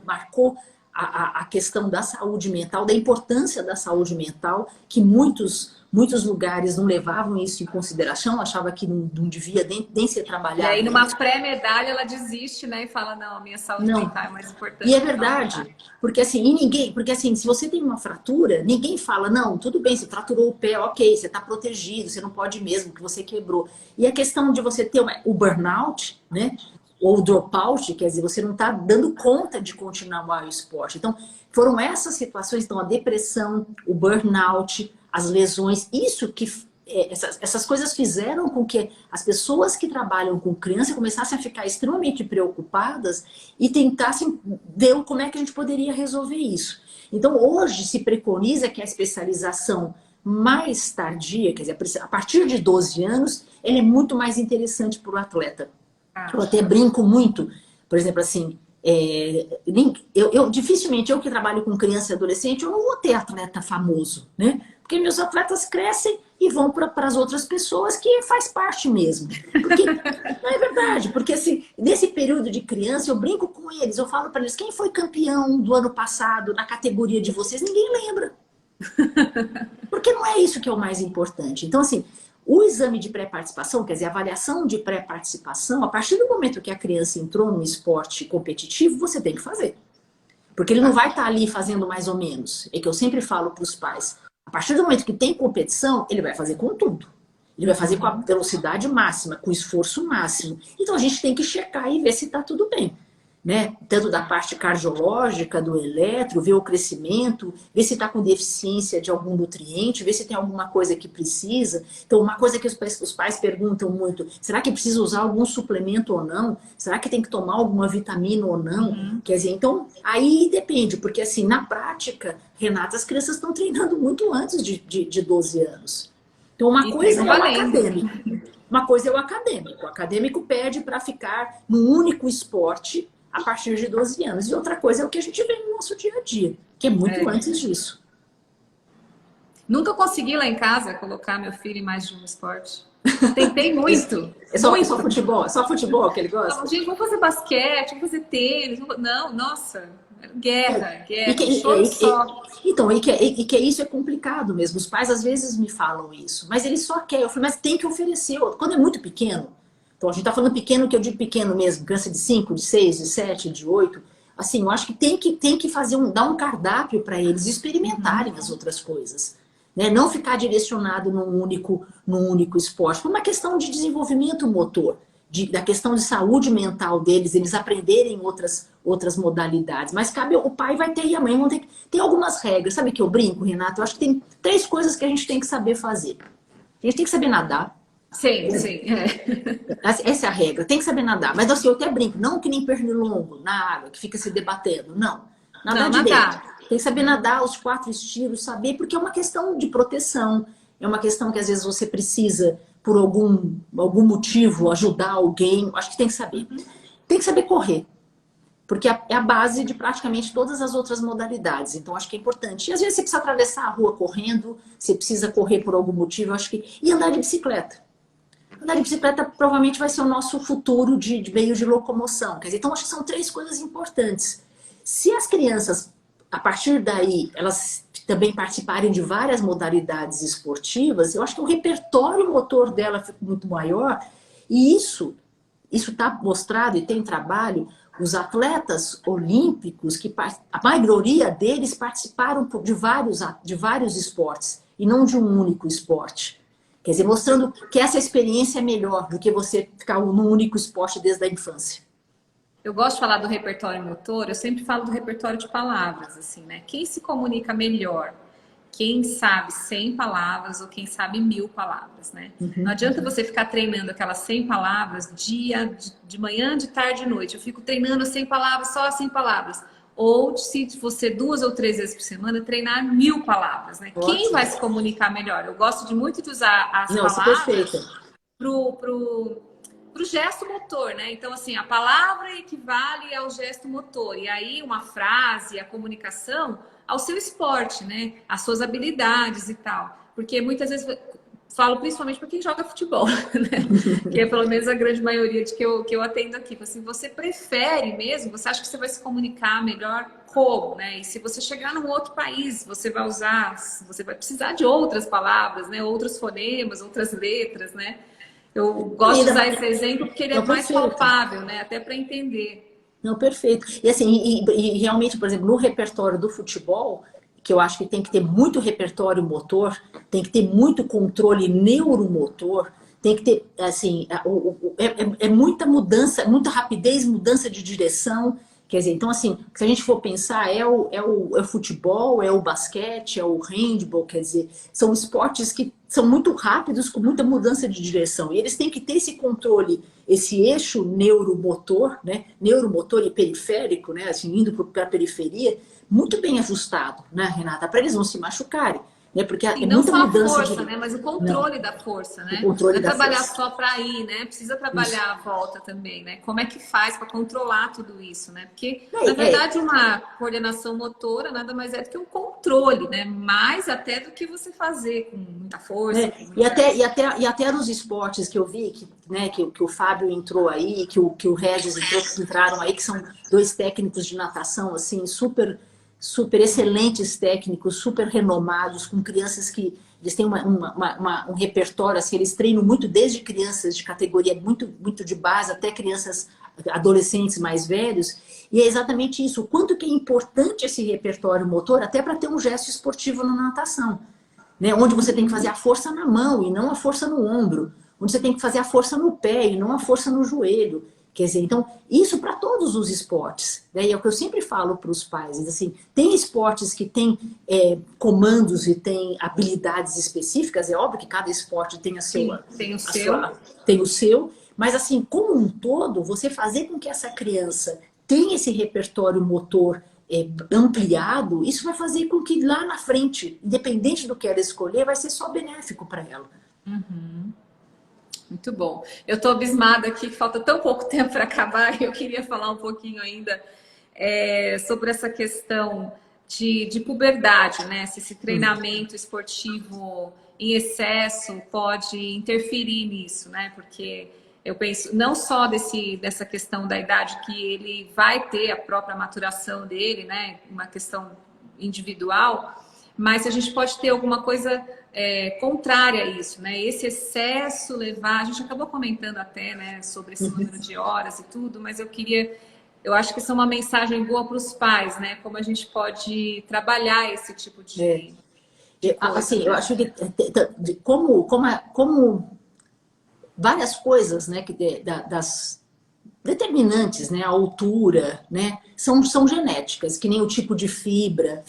marcou a questão da saúde mental, da importância da saúde mental, que muitos lugares não levavam isso em consideração, achava que não devia nem ser trabalhado. E aí, numa pré-medalha, ela desiste, né? E fala, não, a minha saúde mental é mais importante. E é verdade, porque assim, se você tem uma fratura, ninguém fala, não, tudo bem, você fraturou o pé, ok, você está protegido, você não pode mesmo, que você quebrou. E a questão de você ter o burnout, né? Ou o dropout, quer dizer, você não está dando conta de continuar o esporte. Então, foram essas situações, então a depressão, o burnout, as lesões, essas coisas fizeram com que as pessoas que trabalham com criança começassem a ficar extremamente preocupadas e tentassem ver como é que a gente poderia resolver isso. Então, hoje se preconiza que a especialização mais tardia, quer dizer, a partir de 12 anos, ela é muito mais interessante para o atleta. Eu até brinco muito, por exemplo, assim, dificilmente, eu que trabalho com criança e adolescente, eu não vou ter atleta famoso, né? Porque meus atletas crescem e vão para as outras pessoas que faz parte mesmo. Porque, não é verdade, porque assim, nesse período de criança, eu brinco com eles, eu falo para eles, quem foi campeão do ano passado na categoria de vocês? Ninguém lembra. Porque não é isso que é o mais importante. Então, assim, o exame de pré-participação, quer dizer, a avaliação de pré-participação, a partir do momento que a criança entrou num esporte competitivo, você tem que fazer. Porque ele não vai estar ali fazendo mais ou menos. É que eu sempre falo para os pais, a partir do momento que tem competição, ele vai fazer com tudo. Ele vai fazer com a velocidade máxima, com o esforço máximo. Então a gente tem que checar e ver se está tudo bem. Né? Tanto da parte cardiológica, do eletro, ver o crescimento, ver se está com deficiência de algum nutriente, ver se tem alguma coisa que precisa. Então, uma coisa que os pais perguntam muito, será que precisa usar algum suplemento ou não? Será que tem que tomar alguma vitamina ou não? Quer dizer, então, aí depende, porque assim, na prática, Renata, as crianças estão treinando muito antes de 12 anos. Então, uma coisa é o acadêmico. Uma coisa é o acadêmico. O acadêmico pede para ficar num único esporte a partir de 12 anos. E outra coisa é o que a gente vê no nosso dia a dia, que é muito antes disso. Nunca consegui lá em casa colocar meu filho em mais de um esporte. Tentei muito. É só futebol? Só futebol que ele gosta? Não, gente, vamos fazer basquete, vamos fazer tênis. Não, nossa, guerra. Então, isso é complicado mesmo. Os pais às vezes me falam isso, mas eles só querem. Eu falei, mas tem que oferecer. Quando é muito pequeno, então a gente está falando pequeno, que eu digo pequeno mesmo, criança de 5, de 6, de 7, de 8. Assim, eu acho que tem que dar um cardápio para eles experimentarem as outras coisas. Né? Não ficar direcionado num único esporte. Por uma questão de desenvolvimento motor, da questão de saúde mental deles, eles aprenderem outras modalidades. Mas cabe, o pai vai ter e a mãe vão ter que... Tem algumas regras, sabe que eu brinco, Renato? Eu acho que tem 3 coisas que a gente tem que saber fazer. A gente tem que saber nadar. Sim. Essa é a regra, tem que saber nadar. Mas assim, eu até brinco, não que nem pernilongo na água, que fica se debatendo. Não, nadar direito. Tem que saber nadar os 4 estilos, saber, porque é uma questão de proteção. É uma questão que às vezes você precisa, por algum motivo, ajudar alguém. Acho que tem que saber. Tem que saber correr. Porque é a base de praticamente todas as outras modalidades. Então, acho que é importante. E às vezes você precisa atravessar a rua correndo, você precisa correr por algum motivo, acho que... E andar de bicicleta. Andar de bicicleta provavelmente vai ser o nosso futuro de meio de locomoção. Quer dizer, então, acho que são 3 coisas importantes. Se as crianças, a partir daí, elas também participarem de várias modalidades esportivas, eu acho que o repertório motor dela fica muito maior. E isso isso está mostrado e tem trabalho, os atletas olímpicos, a maioria deles participaram de vários esportes, e não de um único esporte. Quer dizer, mostrando que essa experiência é melhor do que você ficar num único esporte desde a infância. Eu gosto de falar do repertório motor, eu sempre falo do repertório de palavras, assim, né? Quem se comunica melhor? Quem sabe 100 palavras ou quem sabe 1000 palavras, né? Não adianta você ficar treinando aquelas 100 palavras de manhã, de tarde e de noite. Eu fico treinando 100 palavras, só 100 palavras. Ou se você 2 ou 3 vezes por semana, treinar 1000 palavras, né? Ótimo. Quem vai se comunicar melhor? Eu gosto de muito de usar as Nossa, palavras perfeita. pro gesto motor, né? Então, assim, a palavra equivale ao gesto motor. E aí, uma frase, a comunicação, ao seu esporte, né? As suas habilidades e tal. Porque muitas vezes, falo principalmente para quem joga futebol, né? Que é pelo menos a grande maioria de que eu atendo aqui. Assim, você prefere mesmo? Você acha que você vai se comunicar melhor como, né? E se você chegar num outro país, você vai precisar de outras palavras, né? Outros fonemas, outras letras, né? Eu gosto de usar esse exemplo porque ele é mais palpável, né? Até para entender. Não, perfeito. E assim, e realmente, por exemplo, no repertório do futebol, que eu acho que tem que ter muito repertório motor, tem que ter muito controle neuromotor, tem que ter, assim, é muita mudança, muita rapidez, mudança de direção. Quer dizer, então, assim, se a gente for pensar, é o futebol, é o basquete, é o handball, quer dizer, são esportes que são muito rápidos, com muita mudança de direção. E eles têm que ter esse controle, esse eixo neuromotor, né? Neuromotor e periférico, né? Assim, indo para a periferia, muito bem ajustado, né, Renata? Para eles não se machucarem. Né? Porque E é não muita só a mudança força, né? Mas o controle da força, né? O controle não é da trabalhar força. só para ir, né? Precisa trabalhar a volta também, né? Como é que faz para controlar tudo isso, né? Porque, na verdade, uma coordenação motora nada mais é do que um controle, né? Mais até do que você fazer com muita força. Com muita... E até nos esportes que eu vi, que o Fábio entrou aí, que o Regis entraram aí, que são 2 técnicos de natação, assim, super excelentes técnicos, super renomados, com crianças que eles têm um repertório, assim, eles treinam muito desde crianças de categoria muito de base até crianças, adolescentes mais velhos, e é exatamente isso, o quanto que é importante esse repertório motor até para ter um gesto esportivo na natação, né? Onde você tem que fazer a força na mão e não a força no ombro, onde você tem que fazer a força no pé e não a força no joelho. Quer dizer, então, isso para todos os esportes. Né? E é o que eu sempre falo para os pais. Assim, tem esportes que têm comandos e têm habilidades específicas. É óbvio que cada esporte tem tem o seu. Mas, assim, como um todo, você fazer com que essa criança tenha esse repertório motor ampliado, isso vai fazer com que lá na frente, independente do que ela escolher, vai ser só benéfico para ela. Uhum. Muito bom. Eu estou abismada aqui, que falta tão pouco tempo para acabar, e eu queria falar um pouquinho ainda sobre essa questão de puberdade, né? Se esse treinamento esportivo em excesso pode interferir nisso, né? Porque eu penso não só dessa questão da idade que ele vai ter a própria maturação dele, né? Uma questão individual, mas a gente pode ter alguma coisa contrária a isso, né? Esse excesso levar... A gente acabou comentando até, né, sobre esse número de horas e tudo, mas eu acho que isso é uma mensagem boa para os pais, né? Como a gente pode trabalhar esse tipo de coisa, assim, né? eu acho que como várias coisas, né, das determinantes, né, a altura, né, são genéticas, que nem o tipo de fibra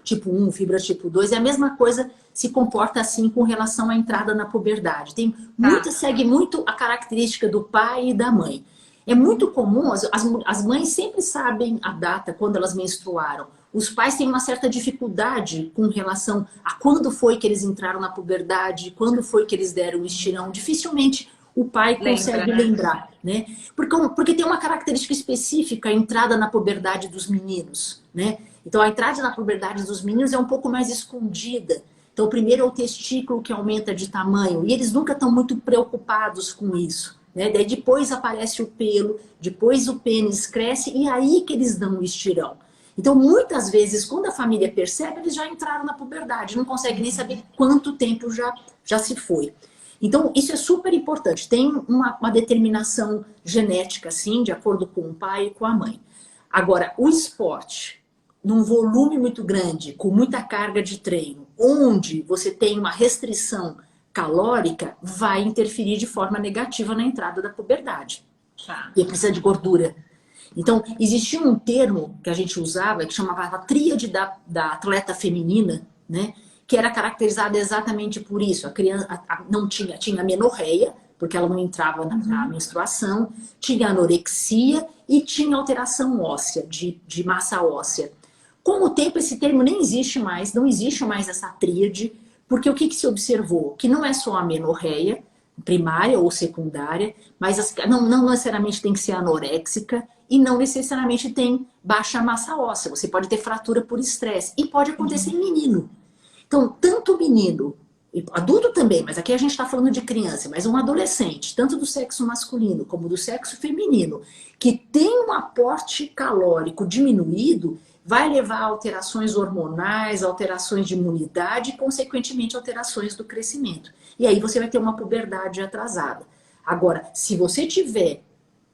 tipo 1, fibra tipo 2, é a mesma coisa, se comporta assim com relação à entrada na puberdade. Segue muito a característica do pai e da mãe. É muito comum, as mães sempre sabem a data quando elas menstruaram. Os pais têm uma certa dificuldade com relação a quando foi que eles entraram na puberdade, quando foi que eles deram o estirão. Dificilmente o pai consegue lembrar, né? Porque tem uma característica específica, a entrada na puberdade dos meninos, né? Então a entrada na puberdade dos meninos é um pouco mais escondida. Então primeiro é o testículo que aumenta de tamanho, e eles nunca estão muito preocupados com isso, né? Daí depois aparece o pelo, depois o pênis cresce, e aí que eles dão o estirão. Então muitas vezes, quando a família percebe, eles já entraram na puberdade, não conseguem nem saber quanto tempo já se foi. Então, isso é super importante. Tem uma determinação genética, sim, de acordo com o pai e com a mãe. Agora, o esporte, num volume muito grande, com muita carga de treino, onde você tem uma restrição calórica, vai interferir de forma negativa na entrada da puberdade. Tá. E precisa de gordura. Então, existia um termo que a gente usava, que chamava a tríade da atleta feminina, né? Que era caracterizada exatamente por isso. A criança não tinha menorreia, porque ela não entrava na menstruação, tinha anorexia e tinha alteração óssea, de massa óssea. Com o tempo, esse termo nem existe mais, não existe mais essa tríade, porque o que se observou? Que não é só a menorreia, primária ou secundária, mas não necessariamente tem que ser anoréxica e não necessariamente tem baixa massa óssea. Você pode ter fratura por estresse e pode acontecer em menino. Então, tanto menino, adulto também, mas aqui a gente está falando de criança, mas um adolescente, tanto do sexo masculino como do sexo feminino, que tem um aporte calórico diminuído, vai levar a alterações hormonais, alterações de imunidade e, consequentemente, alterações do crescimento. E aí você vai ter uma puberdade atrasada. Agora, se você tiver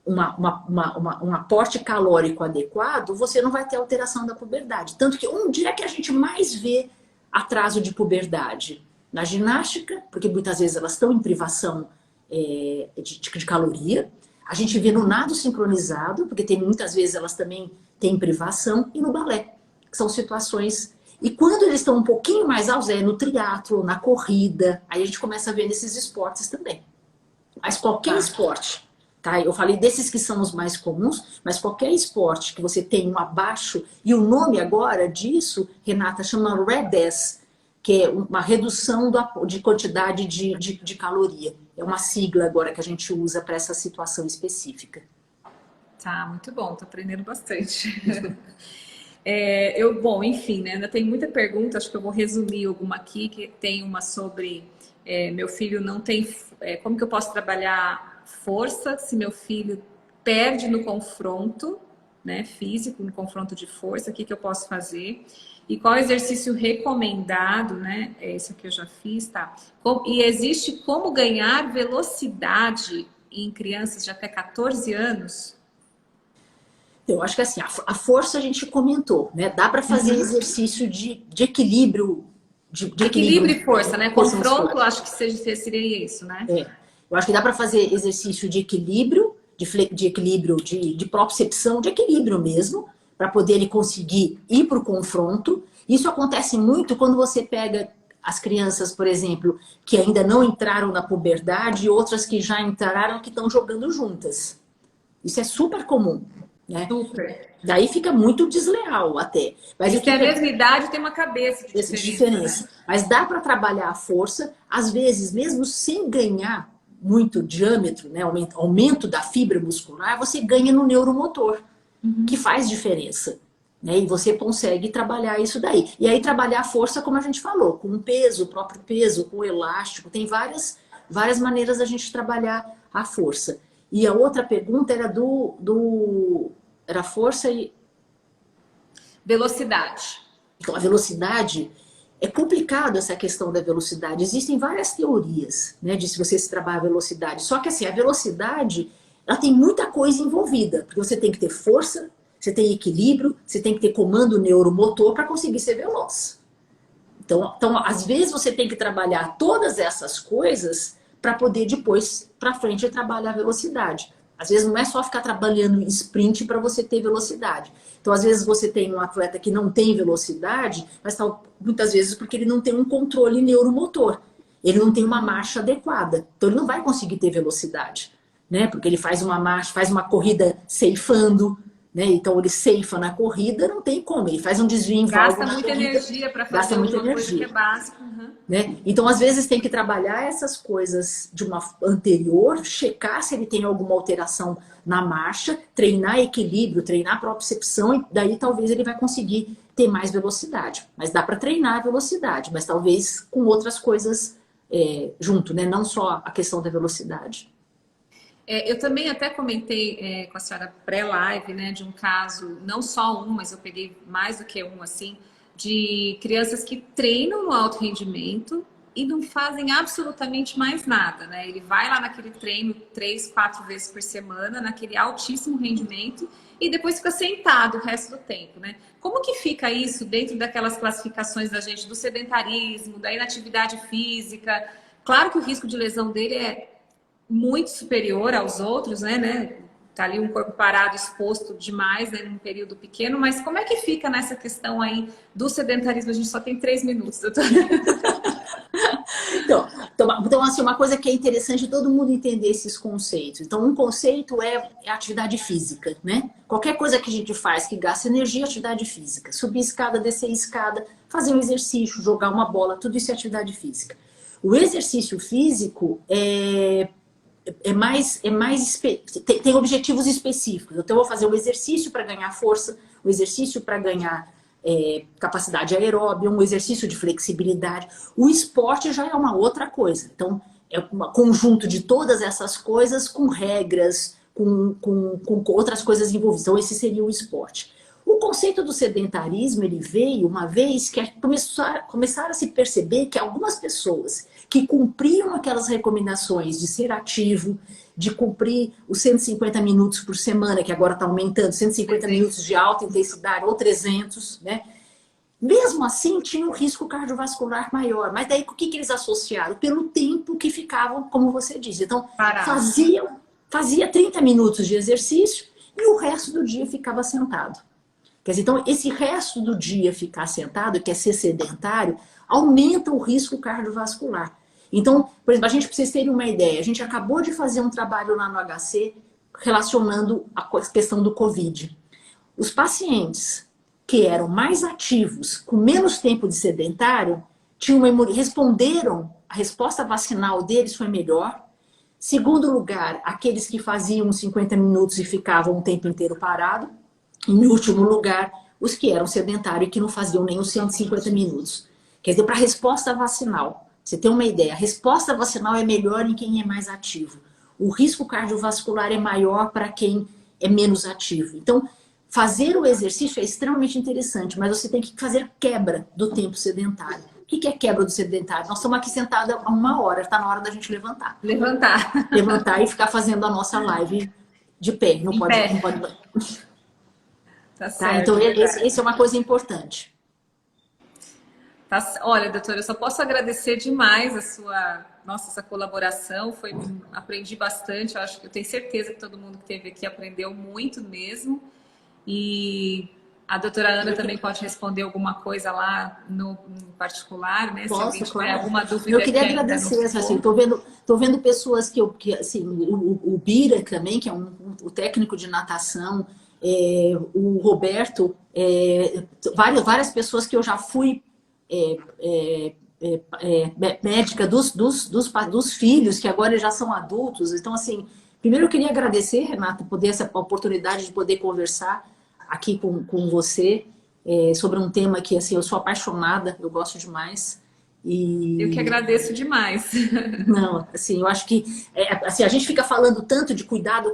um aporte calórico adequado, você não vai ter alteração da puberdade. Tanto que onde é que a gente mais vê atraso de puberdade? Na ginástica, porque muitas vezes elas estão em privação de caloria. A gente vê no nado sincronizado, porque muitas vezes elas também têm privação, e no balé, que são situações. E quando eles estão um pouquinho mais altos, é no triatlo, na corrida, aí a gente começa a ver nesses esportes também. Mas qualquer esporte, tá? Eu falei desses que são os mais comuns, mas qualquer esporte que você tem um abaixo, e o nome agora disso, Renata, chama REDES, que é uma redução de quantidade de caloria. É uma sigla agora que a gente usa para essa situação específica. Tá, muito bom, tô aprendendo bastante. Bom, enfim, né? Ainda tem muita pergunta, acho que eu vou resumir alguma aqui, que tem uma sobre meu filho não tem. Como que eu posso trabalhar força se meu filho perde no confronto, né, físico, no confronto de força, o que eu posso fazer? E qual exercício recomendado, né? Esse aqui eu já fiz, tá? E existe como ganhar velocidade em crianças de até 14 anos? Eu acho que assim, a força a gente comentou, né? Dá para fazer exercício de equilíbrio. Equilíbrio e força, né? Força Confronto, muscular. acho que seria isso, né? Eu acho que dá para fazer exercício de equilíbrio, de equilíbrio, de propriocepção, de equilíbrio mesmo, para poder ele conseguir ir para o confronto. Isso acontece muito quando você pega as crianças, por exemplo, que ainda não entraram na puberdade e outras que já entraram que estão jogando juntas. Isso é super comum, né? Super. Daí fica muito desleal até. Mas Eles têm a mesma idade, tem uma cabeça de diferença. Né? Mas dá para trabalhar a força, às vezes, mesmo sem ganhar muito diâmetro, né? Aumento da fibra muscular, você ganha no neuromotor, que faz diferença. Né? E você consegue trabalhar isso daí. E aí trabalhar a força, como a gente falou, com o peso, o próprio peso, com o elástico, tem várias maneiras da gente trabalhar a força. E a outra pergunta era era força e... Velocidade. Então, a velocidade, é complicado essa questão da velocidade. Existem várias teorias, né, de se você se trabalha a velocidade. Só que assim, a velocidade, ela tem muita coisa envolvida. Porque você tem que ter força, você tem equilíbrio, você tem que ter comando neuromotor para conseguir ser veloz. Então, às vezes você tem que trabalhar todas essas coisas para poder depois, para frente, trabalhar a velocidade. Às vezes não é só ficar trabalhando em sprint para você ter velocidade. Então, às vezes você tem um atleta que não tem velocidade, mas muitas vezes porque ele não tem um controle neuromotor. Ele não tem uma marcha adequada. Então, ele não vai conseguir ter velocidade, né? Porque ele faz uma marcha, faz uma corrida ceifando, né? Então, ele ceifa na corrida, não tem como. Ele faz um desvio em válvula na corrida. Gasta muita energia para fazer uma coisa que é básica. Né? Então, às vezes, tem que trabalhar essas coisas de uma anterior, checar se ele tem alguma alteração na marcha, treinar equilíbrio, treinar propriocepção, e daí talvez ele vai conseguir ter mais velocidade. Mas dá para treinar a velocidade, mas talvez com outras coisas junto, né? Não só a questão da velocidade. Eu também até comentei com a senhora pré-live, né, de um caso, não só um, mas eu peguei mais do que um, assim, de crianças que treinam no alto rendimento, e não fazem absolutamente mais nada, né? Ele vai lá naquele treino 3, 4 vezes por semana, naquele altíssimo rendimento, e depois fica sentado o resto do tempo, né? Como que fica isso dentro daquelas classificações da gente do sedentarismo, da inatividade física? Claro que o risco de lesão dele é muito superior aos outros, né? Tá ali um corpo parado, exposto demais, né, num período pequeno, mas como é que fica nessa questão aí do sedentarismo? A gente só tem 3 minutos, doutora. Então, assim, uma coisa que é interessante todo mundo entender esses conceitos. Então, um conceito é atividade física, né? Qualquer coisa que a gente faz que gasta energia é atividade física. Subir escada, descer escada, fazer um exercício, jogar uma bola, tudo isso é atividade física. O exercício físico tem objetivos específicos. Então, eu vou fazer o exercício para ganhar força, o exercício para ganhar capacidade aeróbica, um exercício de flexibilidade. O esporte já é uma outra coisa. Então, é um conjunto de todas essas coisas com regras, com outras coisas envolvidas. Então, esse seria o esporte. O conceito do sedentarismo, ele veio uma vez que começaram a se perceber que algumas pessoas que cumpriam aquelas recomendações de ser ativo, de cumprir os 150 minutos por semana, que agora está aumentando, 150 minutos de alta intensidade, ou 300, né? Mesmo assim, tinha um risco cardiovascular maior. Mas daí, o que eles associaram? Pelo tempo que ficavam, como você disse. Então, fazia 30 minutos de exercício e o resto do dia ficava sentado. Quer dizer, então, esse resto do dia ficar sentado, que é ser sedentário, aumenta o risco cardiovascular. Então, por exemplo, para vocês terem uma ideia, a gente acabou de fazer um trabalho lá no HC relacionando a questão do Covid. Os pacientes que eram mais ativos, com menos tempo de sedentário, responderam, a resposta vacinal deles foi melhor. Segundo lugar, aqueles que faziam 50 minutos e ficavam o tempo inteiro parado. Em último lugar, os que eram sedentários e que não faziam nem os 150 minutos. Quer dizer, para a resposta vacinal, você tem uma ideia, a resposta vacinal é melhor em quem é mais ativo. O risco cardiovascular é maior para quem é menos ativo. Então, fazer o exercício é extremamente interessante, mas você tem que fazer quebra do tempo sedentário. O que é quebra do sedentário? Nós estamos aqui sentados há 1 hora, está na hora da gente levantar. Levantar e ficar fazendo a nossa live de pé. Não pode. Tá certo, então, esse é uma coisa importante. Olha, doutora, eu só posso agradecer demais essa colaboração. Aprendi bastante. Eu tenho certeza que todo mundo que esteve aqui aprendeu muito mesmo. E a doutora Ana também pode responder alguma coisa lá no particular, né? Se alguém tiver alguma dúvida. Eu queria agradecer, assim, tô vendo pessoas que assim, o Bira também, que é o técnico de natação, o Roberto, várias pessoas que eu já fui médica dos filhos, que agora já são adultos. Então, assim, primeiro eu queria agradecer, Renata, essa oportunidade de poder conversar aqui com você sobre um tema que, assim, eu sou apaixonada, eu gosto demais. Eu que agradeço demais. Não, assim, eu acho que assim, a gente fica falando tanto de cuidado,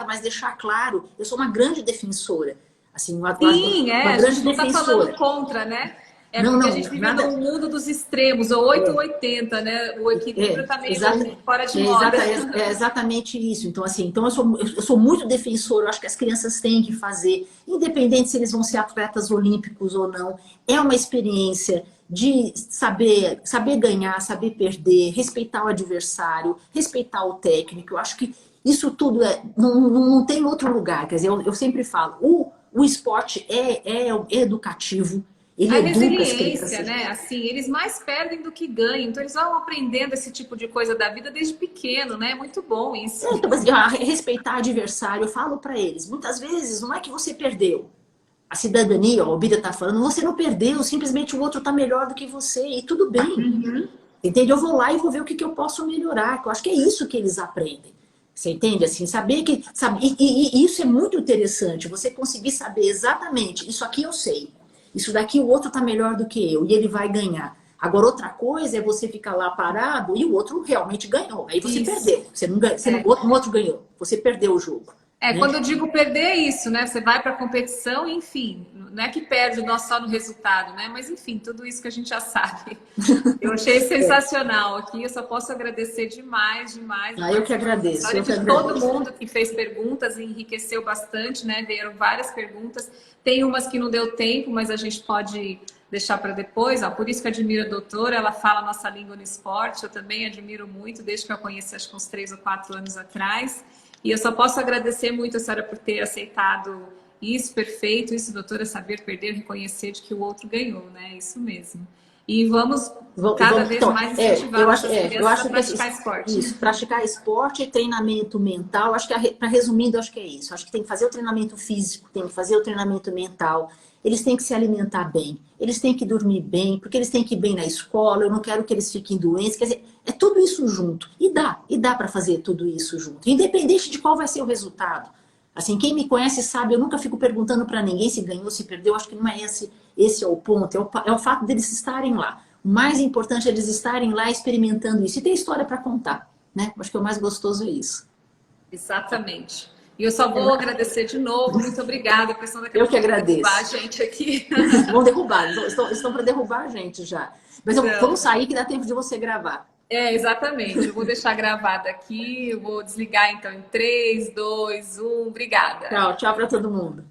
mas deixar claro, eu sou uma grande defensora. Assim, uma grande a gente não defensora. Tá falando contra, né? Porque a gente vive num mundo dos extremos, ou 8 ou 80, né? O equilíbrio tá meio fora de moda. É exatamente isso. Então, assim, eu sou muito defensora, eu acho que as crianças têm que fazer, independente se eles vão ser atletas olímpicos ou não. É uma experiência de saber ganhar, saber perder, respeitar o adversário, respeitar o técnico. Eu acho que isso tudo não tem outro lugar. Quer dizer, eu sempre falo, o esporte é educativo. A resiliência, né? Assim, eles mais perdem do que ganham. Então, eles vão aprendendo esse tipo de coisa da vida desde pequeno, né? É muito bom isso. Respeitar adversário, eu falo para eles. Muitas vezes, não é que você perdeu. A cidadania, o Bida tá falando, você não perdeu, simplesmente o outro tá melhor do que você. E tudo bem. Uhum. Entende? Eu vou lá e vou ver o que eu posso melhorar. Eu acho que é isso que eles aprendem. Você entende? Assim, saber que... E isso é muito interessante. Você conseguir saber exatamente, isso aqui eu sei. Isso daqui o outro tá melhor do que eu e ele vai ganhar. Agora, outra coisa é você ficar lá parado e o outro realmente ganhou. Aí você perdeu. Você não ganha, o outro ganhou. Você perdeu o jogo. É, né? quando eu digo perder é isso, né? Você vai para a competição, enfim, não é que perde só no resultado, né? Mas enfim, tudo isso que a gente já sabe. Eu achei sensacional aqui, eu só posso agradecer demais, demais a Eu que participação, a agradeço, história eu que de todo agradeço. mundo que fez perguntas e enriqueceu bastante, né? Vieram várias perguntas. Tem umas que não deu tempo, mas a gente pode deixar para depois. Ó, por isso que eu admiro a doutora, ela fala a nossa língua no esporte, eu também admiro muito, desde que eu conheci, acho que uns 3 ou 4 anos atrás. E eu só posso agradecer muito a senhora por ter aceitado isso, perfeito, isso, doutora, saber perder, reconhecer de que o outro ganhou, né? Isso mesmo. E vamos cada vez Então, mais incentivar nossas eu crianças a acho que praticar esporte. isso, praticar esporte, treinamento mental, acho que, para resumindo, acho que é isso. Acho que tem que fazer o treinamento físico, tem que fazer o treinamento mental, eles têm que se alimentar bem, eles têm que dormir bem, porque eles têm que ir bem na escola, eu não quero que eles fiquem doentes, quer dizer, é tudo isso junto. E dá para fazer tudo isso junto, independente de qual vai ser o resultado. Assim, quem me conhece sabe, eu nunca fico perguntando para ninguém se ganhou, se perdeu, acho que não é esse é o ponto, é o fato deles estarem lá. O mais importante é eles estarem lá experimentando isso e ter história para contar, né? Acho que o mais gostoso é isso. Exatamente. E eu só vou agradecer de novo, muito obrigada, a questão daqui a Eu que pouco vão derrubar a agradeço. gente aqui. Vão derrubar, estão para derrubar a gente já. Mas vamos Então, sair que dá tempo de você gravar. exatamente. Eu vou deixar gravado aqui, eu vou desligar então em 3, 2, 1. Obrigada. Tchau, tchau para todo mundo.